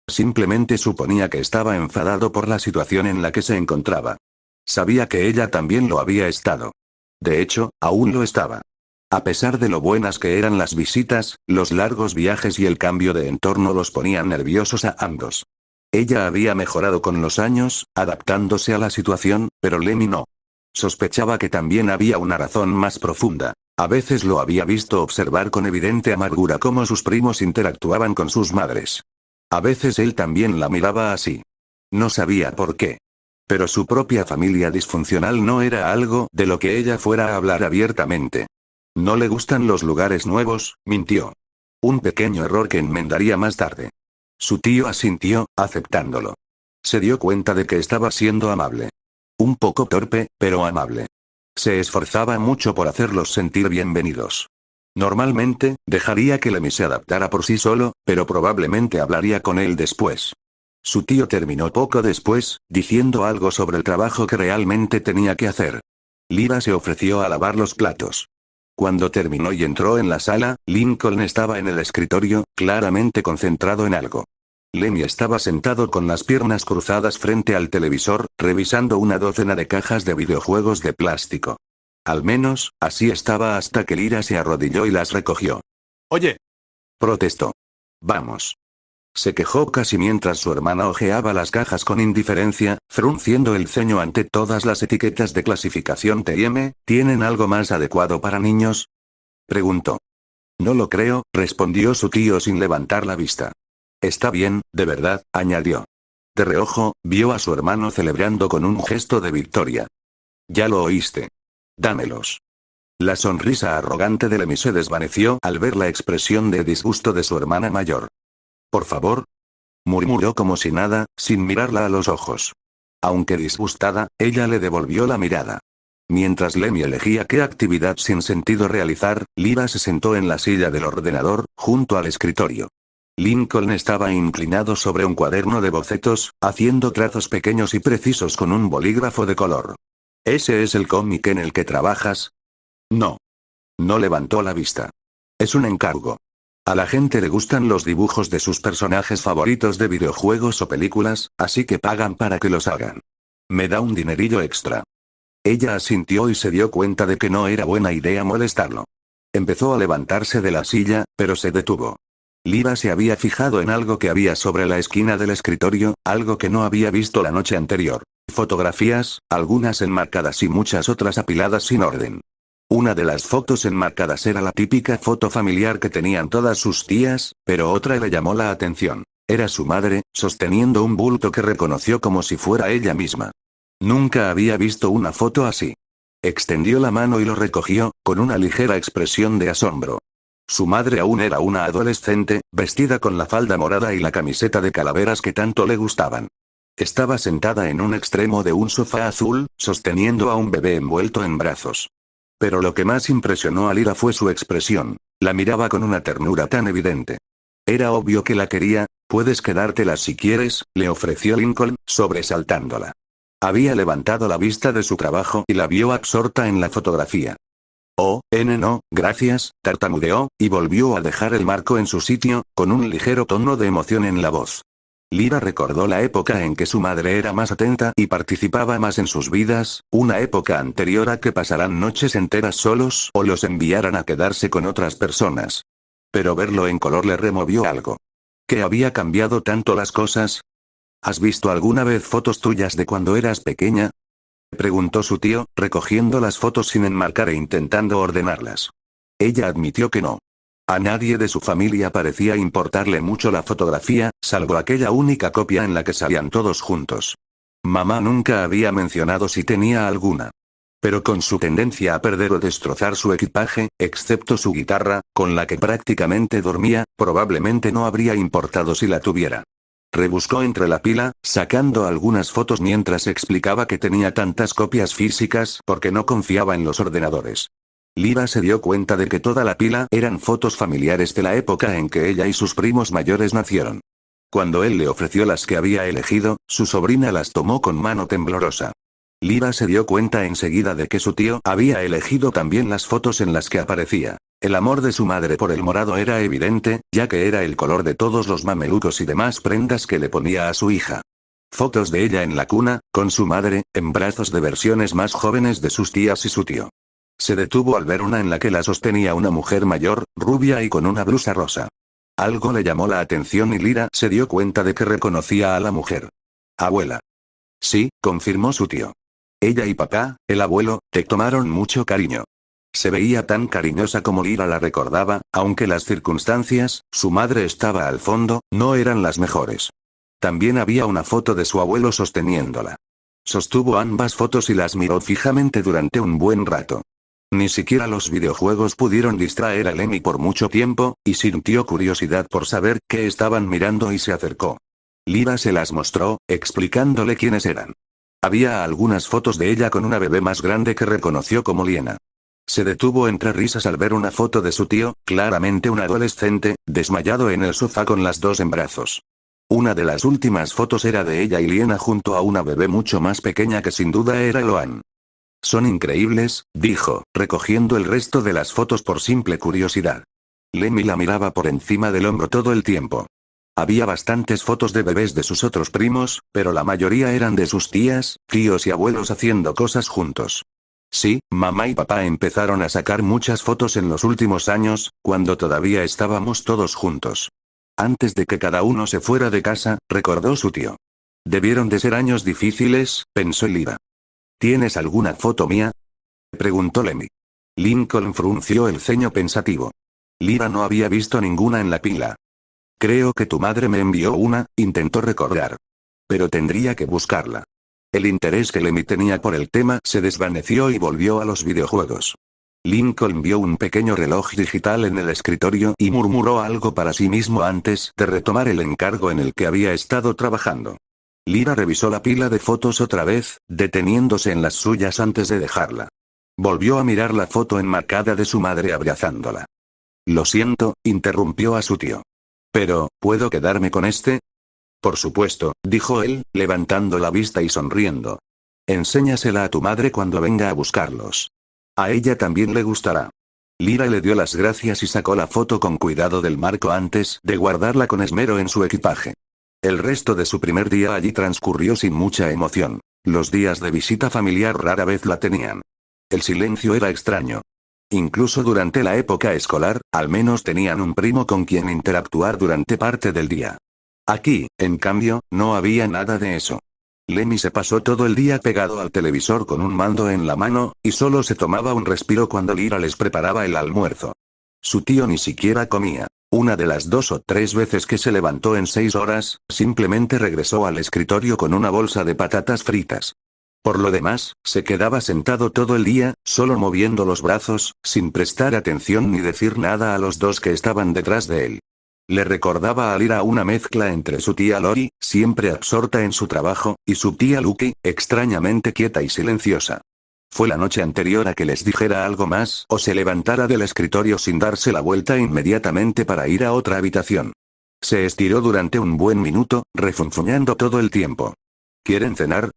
Simplemente suponía que estaba enfadado por la situación en la que se encontraba. Sabía que ella también lo había estado. De hecho, aún lo estaba. A pesar de lo buenas que eran las visitas, los largos viajes y el cambio de entorno los ponían nerviosos a ambos. Ella había mejorado con los años, adaptándose a la situación, pero Lemmy no. Sospechaba que también había una razón más profunda. A veces lo había visto observar con evidente amargura cómo sus primos interactuaban con sus madres. A veces él también la miraba así. No sabía por qué. Pero su propia familia disfuncional no era algo de lo que ella fuera a hablar abiertamente. No le gustan los lugares nuevos, mintió. Un pequeño error que enmendaría más tarde. Su tío asintió, aceptándolo. Se dio cuenta de que estaba siendo amable. Un poco torpe, pero amable. Se esforzaba mucho por hacerlos sentir bienvenidos. Normalmente, dejaría que Lemmy se adaptara por sí solo, pero probablemente hablaría con él después. Su tío terminó poco después, diciendo algo sobre el trabajo que realmente tenía que hacer. Lyra se ofreció a lavar los platos. Cuando terminó y entró en la sala, Lincoln estaba en el escritorio, claramente concentrado en algo. Lemmy estaba sentado con las piernas cruzadas frente al televisor, revisando una docena de cajas de videojuegos de plástico. Al menos, así estaba hasta que Lyra se arrodilló y las recogió. Oye, Protestó. Vamos. Se quejó casi mientras su hermana hojeaba las cajas con indiferencia, frunciendo el ceño ante todas las etiquetas de clasificación TM. ¿Tienen algo más adecuado para niños? Preguntó. No lo creo, respondió su tío sin levantar la vista. Está bien, de verdad, añadió. De reojo, vio a su hermano celebrando con un gesto de victoria. Ya lo oíste. Dámelos. La sonrisa arrogante de Lemmy se desvaneció al ver la expresión de disgusto de su hermana mayor. Por favor. Murmuró como si nada, sin mirarla a los ojos. Aunque disgustada, ella le devolvió la mirada. Mientras Lemmy elegía qué actividad sin sentido realizar, Lyra se sentó en la silla del ordenador, junto al escritorio. Lincoln estaba inclinado sobre un cuaderno de bocetos, haciendo trazos pequeños y precisos con un bolígrafo de color. ¿Ese es el cómic en el que trabajas? No. No levantó la vista. Es un encargo. A la gente le gustan los dibujos de sus personajes favoritos de videojuegos o películas, así que pagan para que los hagan. Me da un dinerillo extra. Ella asintió y se dio cuenta de que no era buena idea molestarlo. Empezó a levantarse de la silla, pero se detuvo. Lyra se había fijado en algo que había sobre la esquina del escritorio, algo que no había visto la noche anterior. Fotografías, algunas enmarcadas y muchas otras apiladas sin orden. Una de las fotos enmarcadas era la típica foto familiar que tenían todas sus tías, pero otra le llamó la atención. Era su madre, sosteniendo un bulto que reconoció como si fuera ella misma. Nunca había visto una foto así. Extendió la mano y lo recogió, con una ligera expresión de asombro. Su madre aún era una adolescente, vestida con la falda morada y la camiseta de calaveras que tanto le gustaban. Estaba sentada en un extremo de un sofá azul, sosteniendo a un bebé envuelto en brazos. Pero lo que más impresionó a Lyra fue su expresión. La miraba con una ternura tan evidente. Era obvio que la quería. Puedes quedártela si quieres, le ofreció Lincoln, sobresaltándola. Había levantado la vista de su trabajo y la vio absorta en la fotografía. Oh, no, gracias, tartamudeó, y volvió a dejar el marco en su sitio, con un ligero tono de emoción en la voz. Lyra recordó la época en que su madre era más atenta y participaba más en sus vidas, una época anterior a que pasaran noches enteras solos o los enviaran a quedarse con otras personas. Pero verlo en color le removió algo. ¿Qué había cambiado tanto las cosas? ¿Has visto alguna vez fotos tuyas de cuando eras pequeña? Preguntó su tío, recogiendo las fotos sin enmarcar e intentando ordenarlas. Ella admitió que no. A nadie de su familia parecía importarle mucho la fotografía, salvo aquella única copia en la que salían todos juntos. Mamá nunca había mencionado si tenía alguna. Pero con su tendencia a perder o destrozar su equipaje, excepto su guitarra, con la que prácticamente dormía, probablemente no habría importado si la tuviera. Rebuscó entre la pila, sacando algunas fotos mientras explicaba que tenía tantas copias físicas porque no confiaba en los ordenadores. Lira se dio cuenta de que toda la pila eran fotos familiares de la época en que ella y sus primos mayores nacieron. Cuando él le ofreció las que había elegido, su sobrina las tomó con mano temblorosa. Lira se dio cuenta enseguida de que su tío había elegido también las fotos en las que aparecía. El amor de su madre por el morado era evidente, ya que era el color de todos los mamelucos y demás prendas que le ponía a su hija. Fotos de ella en la cuna, con su madre, en brazos de versiones más jóvenes de sus tías y su tío. Se detuvo al ver una en la que la sostenía una mujer mayor, rubia y con una blusa rosa. Algo le llamó la atención y Lira se dio cuenta de que reconocía a la mujer. Abuela. Sí, confirmó su tío. Ella y papá, el abuelo, te tomaron mucho cariño. Se veía tan cariñosa como Lira la recordaba, aunque las circunstancias, su madre estaba al fondo, no eran las mejores. También había una foto de su abuelo sosteniéndola. Sostuvo ambas fotos y las miró fijamente durante un buen rato. Ni siquiera los videojuegos pudieron distraer a Lemmy por mucho tiempo, y sintió curiosidad por saber qué estaban mirando y se acercó. Lira se las mostró, explicándole quiénes eran. Había algunas fotos de ella con una bebé más grande que reconoció como Liena. Se detuvo entre risas al ver una foto de su tío, claramente un adolescente, desmayado en el sofá con las dos en brazos. Una de las últimas fotos era de ella y Liena junto a una bebé mucho más pequeña que sin duda era Eloan. Son increíbles, dijo, recogiendo el resto de las fotos por simple curiosidad. Lemmy la miraba por encima del hombro todo el tiempo. Había bastantes fotos de bebés de sus otros primos, pero la mayoría eran de sus tías, tíos y abuelos haciendo cosas juntos. Sí, mamá y papá empezaron a sacar muchas fotos en los últimos años, cuando todavía estábamos todos juntos. Antes de que cada uno se fuera de casa, recordó su tío. Debieron de ser años difíciles, pensó Lira. ¿Tienes alguna foto mía? Preguntó Lemmy. Lincoln frunció el ceño pensativo. Lira no había visto ninguna en la pila. Creo que tu madre me envió una, intentó recordar. Pero tendría que buscarla. El interés que Lemmy tenía por el tema se desvaneció y volvió a los videojuegos. Lincoln vio un pequeño reloj digital en el escritorio y murmuró algo para sí mismo antes de retomar el encargo en el que había estado trabajando. Lira revisó la pila de fotos otra vez, deteniéndose en las suyas antes de dejarla. Volvió a mirar la foto enmarcada de su madre abrazándola. Lo siento, interrumpió a su tío. Pero, ¿puedo quedarme con este? Por supuesto, dijo él, levantando la vista y sonriendo. Enséñasela a tu madre cuando venga a buscarlos. A ella también le gustará. Lira le dio las gracias y sacó la foto con cuidado del marco antes de guardarla con esmero en su equipaje. El resto de su primer día allí transcurrió sin mucha emoción. Los días de visita familiar rara vez la tenían. El silencio era extraño. Incluso durante la época escolar, al menos tenían un primo con quien interactuar durante parte del día. Aquí, en cambio, no había nada de eso. Lemmy se pasó todo el día pegado al televisor con un mando en la mano, y solo se tomaba un respiro cuando Lira les preparaba el almuerzo. Su tío ni siquiera comía. Una de las 2 o 3 veces que se levantó en 6 horas, simplemente regresó al escritorio con una bolsa de patatas fritas. Por lo demás, se quedaba sentado todo el día, solo moviendo los brazos, sin prestar atención ni decir nada a los dos que estaban detrás de él. Le recordaba a Lira una mezcla entre su tía Lori, siempre absorta en su trabajo, y su tía Lucky, extrañamente quieta y silenciosa. Fue la noche anterior a que les dijera algo más o se levantara del escritorio sin darse la vuelta inmediatamente para ir a otra habitación. Se estiró durante un buen minuto, refunfuñando todo el tiempo. ¿Quieren cenar?,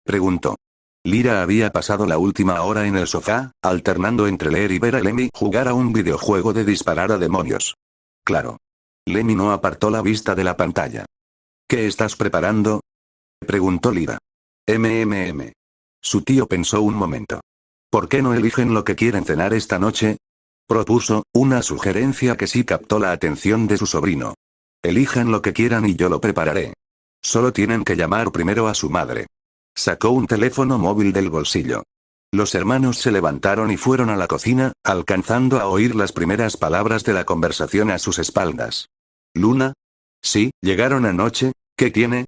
preguntó. Lira había pasado la última hora en el sofá, alternando entre leer y ver a Lemmy jugar a un videojuego de disparar a demonios. Claro. Lemmy no apartó la vista de la pantalla. ¿Qué estás preparando?, preguntó Lira. MMM. Su tío pensó un momento. ¿Por qué no eligen lo que quieren cenar esta noche?, propuso, una sugerencia que sí captó la atención de su sobrino. Elijan lo que quieran y yo lo prepararé. Solo tienen que llamar primero a su madre. Sacó un teléfono móvil del bolsillo. Los hermanos se levantaron y fueron a la cocina, alcanzando a oír las primeras palabras de la conversación a sus espaldas. ¿Luna? Sí, llegaron anoche. ¿Qué tiene?,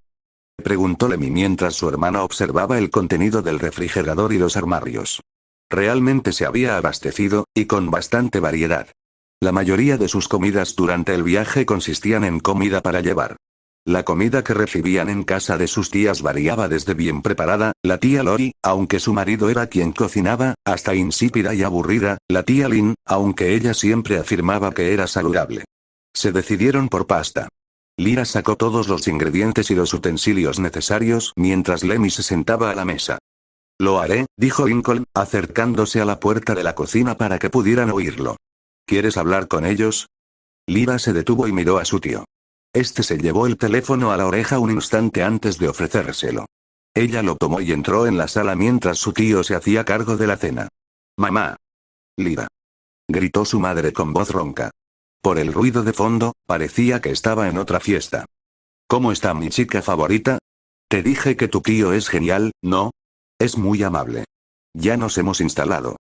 preguntó Lemmy mientras su hermano observaba el contenido del refrigerador y los armarios. Realmente se había abastecido, y con bastante variedad. La mayoría de sus comidas durante el viaje consistían en comida para llevar. La comida que recibían en casa de sus tías variaba desde bien preparada, la tía Lori, aunque su marido era quien cocinaba, hasta insípida y aburrida, la tía Lynn, aunque ella siempre afirmaba que era saludable. Se decidieron por pasta. Lyra sacó todos los ingredientes y los utensilios necesarios mientras Lemmy se sentaba a la mesa. Lo haré, dijo Lincoln, acercándose a la puerta de la cocina para que pudieran oírlo. ¿Quieres hablar con ellos? Lyra se detuvo y miró a su tío. Este se llevó el teléfono a la oreja un instante antes de ofrecérselo. Ella lo tomó y entró en la sala mientras su tío se hacía cargo de la cena. «Mamá. Lyra», gritó su madre con voz ronca. Por el ruido de fondo, parecía que estaba en otra fiesta. «¿Cómo está mi chica favorita? Te dije que tu tío es genial, ¿no? Es muy amable. Ya nos hemos instalado.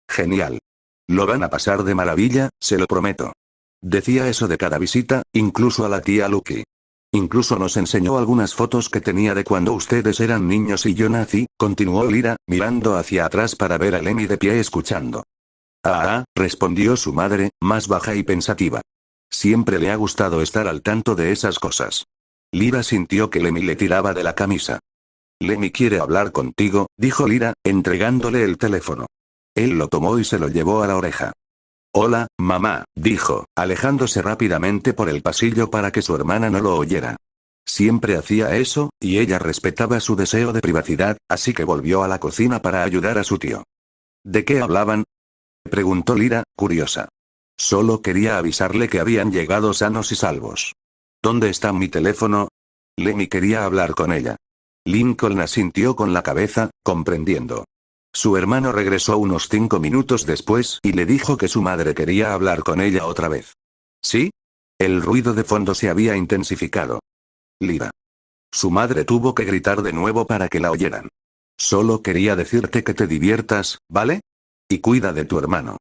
Genial. Lo van a pasar de maravilla, se lo prometo». Decía eso de cada visita, incluso a la tía Lucky. Incluso nos enseñó algunas fotos que tenía de cuando ustedes eran niños y yo nací, continuó Lyra, mirando hacia atrás para ver a Lemmy de pie escuchando. Respondió su madre, más baja y pensativa. Siempre le ha gustado estar al tanto de esas cosas. Lyra sintió que Lemmy le tiraba de la camisa. Lemmy quiere hablar contigo, dijo Lyra, entregándole el teléfono. Él lo tomó y se lo llevó a la oreja. Hola, mamá, dijo, alejándose rápidamente por el pasillo para que su hermana no lo oyera. Siempre hacía eso, y ella respetaba su deseo de privacidad, así que volvió a la cocina para ayudar a su tío. ¿De qué hablaban?, preguntó Lyra, curiosa. Solo quería avisarle que habían llegado sanos y salvos. ¿Dónde está mi teléfono? Lemmy quería hablar con ella. Lincoln asintió con la cabeza, comprendiendo. Su hermano regresó unos 5 minutos después y le dijo que su madre quería hablar con ella otra vez. ¿Sí? El ruido de fondo se había intensificado. Lyra. Su madre tuvo que gritar de nuevo para que la oyeran. Solo quería decirte que te diviertas, ¿vale? Y cuida de tu hermano.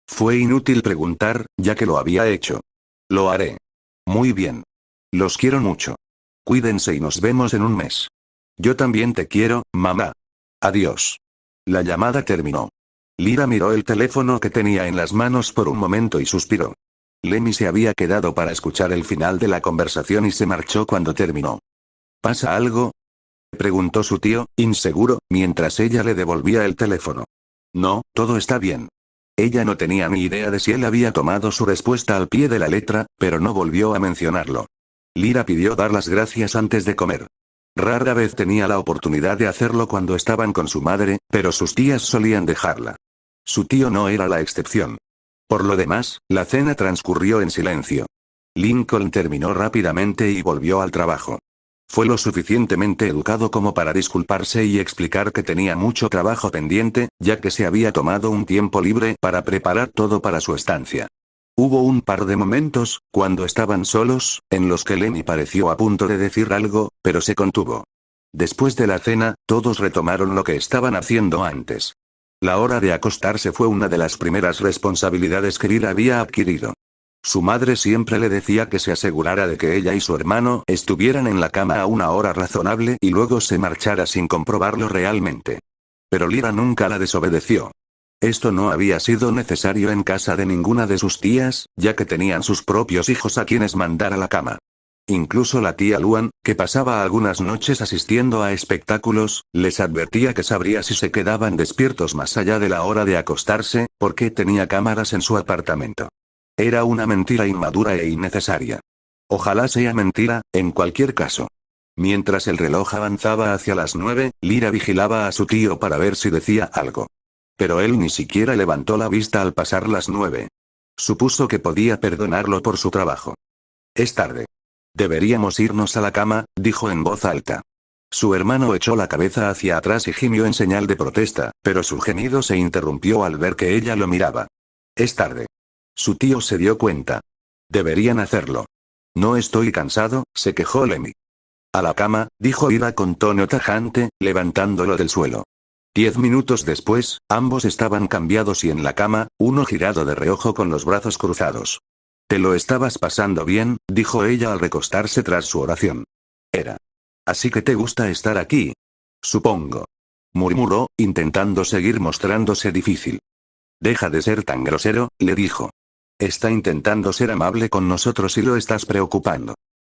Fue inútil preguntar, ya que lo había hecho. Lo haré. Muy bien. Los quiero mucho. Cuídense y nos vemos en un mes. Yo también te quiero, mamá. Adiós. La llamada terminó. Lyra miró el teléfono que tenía en las manos por un momento y suspiró. Lemmy se había quedado para escuchar el final de la conversación y se marchó cuando terminó. ¿Pasa algo?, preguntó su tío, inseguro, mientras ella le devolvía el teléfono. No, todo está bien. Ella no tenía ni idea de si él había tomado su respuesta al pie de la letra, pero no volvió a mencionarlo. Lyra pidió dar las gracias antes de comer. Rara vez tenía la oportunidad de hacerlo cuando estaban con su madre, pero sus tías solían dejarla. Su tío no era la excepción. Por lo demás, la cena transcurrió en silencio. Lincoln terminó rápidamente y volvió al trabajo. Fue lo suficientemente educado como para disculparse y explicar que tenía mucho trabajo pendiente, ya que se había tomado un tiempo libre para preparar todo para su estancia. Hubo un par de momentos, cuando estaban solos, en los que Lemmy pareció a punto de decir algo, pero se contuvo. Después de la cena, todos retomaron lo que estaban haciendo antes. La hora de acostarse fue una de las primeras responsabilidades que Lyra había adquirido. Su madre siempre le decía que se asegurara de que ella y su hermano estuvieran en la cama a una hora razonable y luego se marchara sin comprobarlo realmente. Pero Lyra nunca la desobedeció. Esto no había sido necesario en casa de ninguna de sus tías, ya que tenían sus propios hijos a quienes mandar a la cama. Incluso la tía Luan, que pasaba algunas noches asistiendo a espectáculos, les advertía que sabría si se quedaban despiertos más allá de la hora de acostarse, porque tenía cámaras en su apartamento. Era una mentira inmadura e innecesaria. Ojalá sea mentira, en cualquier caso. Mientras el reloj avanzaba hacia las 9, Lyra vigilaba a su tío para ver si decía algo. Pero él ni siquiera levantó la vista al pasar las 9. Supuso que podía perdonarlo por su trabajo. Es tarde. Deberíamos irnos a la cama, dijo en voz alta. Su hermano echó la cabeza hacia atrás y gimió en señal de protesta, pero su gemido se interrumpió al ver que ella lo miraba. Es tarde. Su tío se dio cuenta. Deberían hacerlo. No estoy cansado, se quejó Lemmy. A la cama, dijo Lyra con tono tajante, levantándolo del suelo. 10 minutos después, ambos estaban cambiados y en la cama, uno girado de reojo con los brazos cruzados. «¿Te lo estabas pasando bien?», dijo ella al recostarse tras su oración. «Era. Así que te gusta estar aquí. Supongo», murmuró, intentando seguir mostrándose difícil. «Deja de ser tan grosero», le dijo. «Está intentando ser amable con nosotros y lo estás preocupando».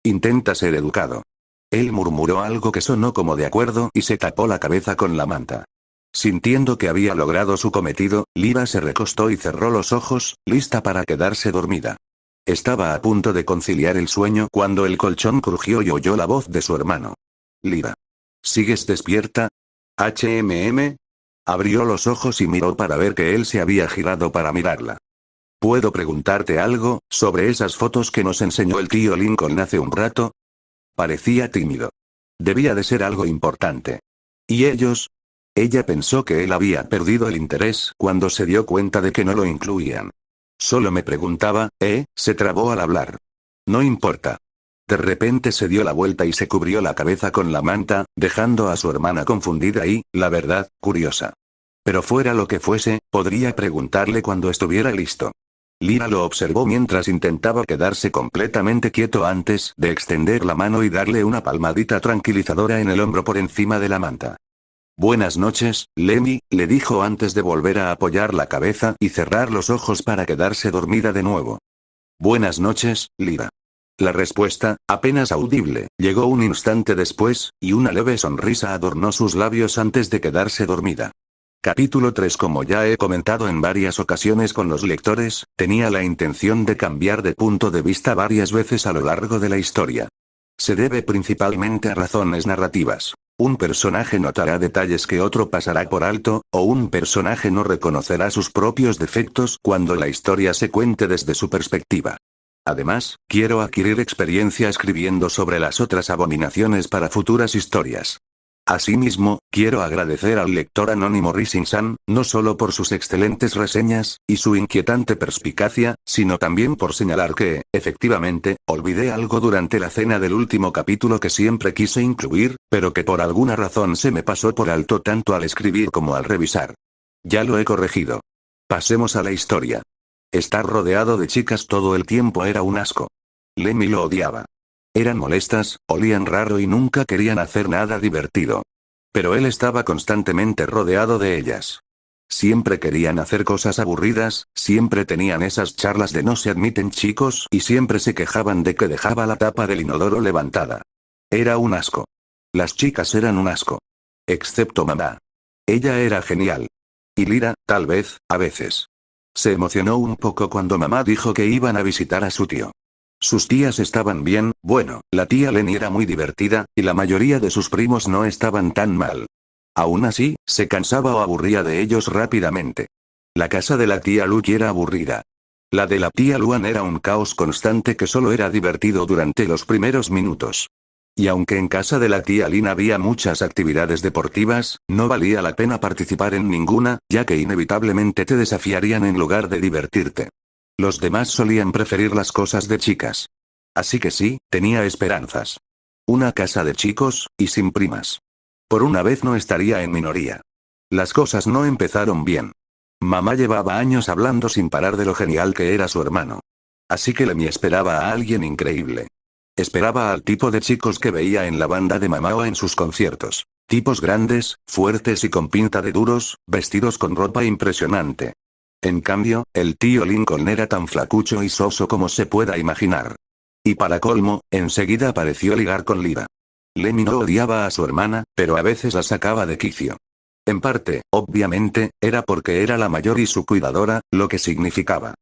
Intenta ser educado. Él murmuró algo que sonó como de acuerdo y se tapó la cabeza con la manta. Sintiendo que había logrado su cometido, Lyra se recostó y cerró los ojos, lista para quedarse dormida. Estaba a punto de conciliar el sueño cuando el colchón crujió y oyó la voz de su hermano. Lyra. ¿Sigues despierta? HMM. Abrió los ojos y miró para ver que él se había girado para mirarla. ¿Puedo preguntarte algo, sobre esas fotos que nos enseñó el tío Lincoln hace un rato? Parecía tímido. Debía de ser algo importante. ¿Y ellos? Ella pensó que él había perdido el interés cuando se dio cuenta de que no lo incluían. Solo me preguntaba, se trabó al hablar. No importa. De repente se dio la vuelta y se cubrió la cabeza con la manta, dejando a su hermana confundida y, la verdad, curiosa. Pero fuera lo que fuese, podría preguntarle cuando estuviera listo. Lyra lo observó mientras intentaba quedarse completamente quieto antes de extender la mano y darle una palmadita tranquilizadora en el hombro por encima de la manta. Buenas noches, Lemmy, le dijo antes de volver a apoyar la cabeza y cerrar los ojos para quedarse dormida de nuevo. Buenas noches, Lyra. La respuesta, apenas audible, llegó un instante después, y una leve sonrisa adornó sus labios antes de quedarse dormida. Capítulo 3. Como ya he comentado en varias ocasiones con los lectores, tenía la intención de cambiar de punto de vista varias veces a lo largo de la historia. Se debe principalmente a razones narrativas. Un personaje notará detalles que otro pasará por alto, o un personaje no reconocerá sus propios defectos cuando la historia se cuente desde su perspectiva. Además, quiero adquirir experiencia escribiendo sobre las otras abominaciones para futuras historias. Asimismo, quiero agradecer al lector anónimo Rising-san, no solo por sus excelentes reseñas, y su inquietante perspicacia, sino también por señalar que, efectivamente, olvidé algo durante la cena del último capítulo que siempre quise incluir, pero que por alguna razón se me pasó por alto tanto al escribir como al revisar. Ya lo he corregido. Pasemos a la historia. Estar rodeado de chicas todo el tiempo era un asco. Lemmy lo odiaba. Eran molestas, olían raro y nunca querían hacer nada divertido. Pero él estaba constantemente rodeado de ellas. Siempre querían hacer cosas aburridas, siempre tenían esas charlas de no se admiten chicos y siempre se quejaban de que dejaba la tapa del inodoro levantada. Era un asco. Las chicas eran un asco. Excepto mamá. Ella era genial. Y Lyra, tal vez, a veces. Se emocionó un poco cuando mamá dijo que iban a visitar a su tío. Sus tías estaban bien, bueno, la tía Lenny era muy divertida, y la mayoría de sus primos no estaban tan mal. Aún así, se cansaba o aburría de ellos rápidamente. La casa de la tía Lucy era aburrida. La de la tía Luan era un caos constante que solo era divertido durante los primeros minutos. Y aunque en casa de la tía Lynn había muchas actividades deportivas, no valía la pena participar en ninguna, ya que inevitablemente te desafiarían en lugar de divertirte. Los demás solían preferir las cosas de chicas. Así que sí, tenía esperanzas. Una casa de chicos, y sin primas. Por una vez no estaría en minoría. Las cosas no empezaron bien. Mamá llevaba años hablando sin parar de lo genial que era su hermano. Así que Lemmy esperaba a alguien increíble. Esperaba al tipo de chicos que veía en la banda de mamá o en sus conciertos. Tipos grandes, fuertes y con pinta de duros, vestidos con ropa impresionante. En cambio, el tío Lincoln era tan flacucho y soso como se pueda imaginar. Y para colmo, enseguida pareció ligar con Lyra. Lemmy no odiaba a su hermana, pero a veces la sacaba de quicio. En parte, obviamente, era porque era la mayor y su cuidadora, lo que significaba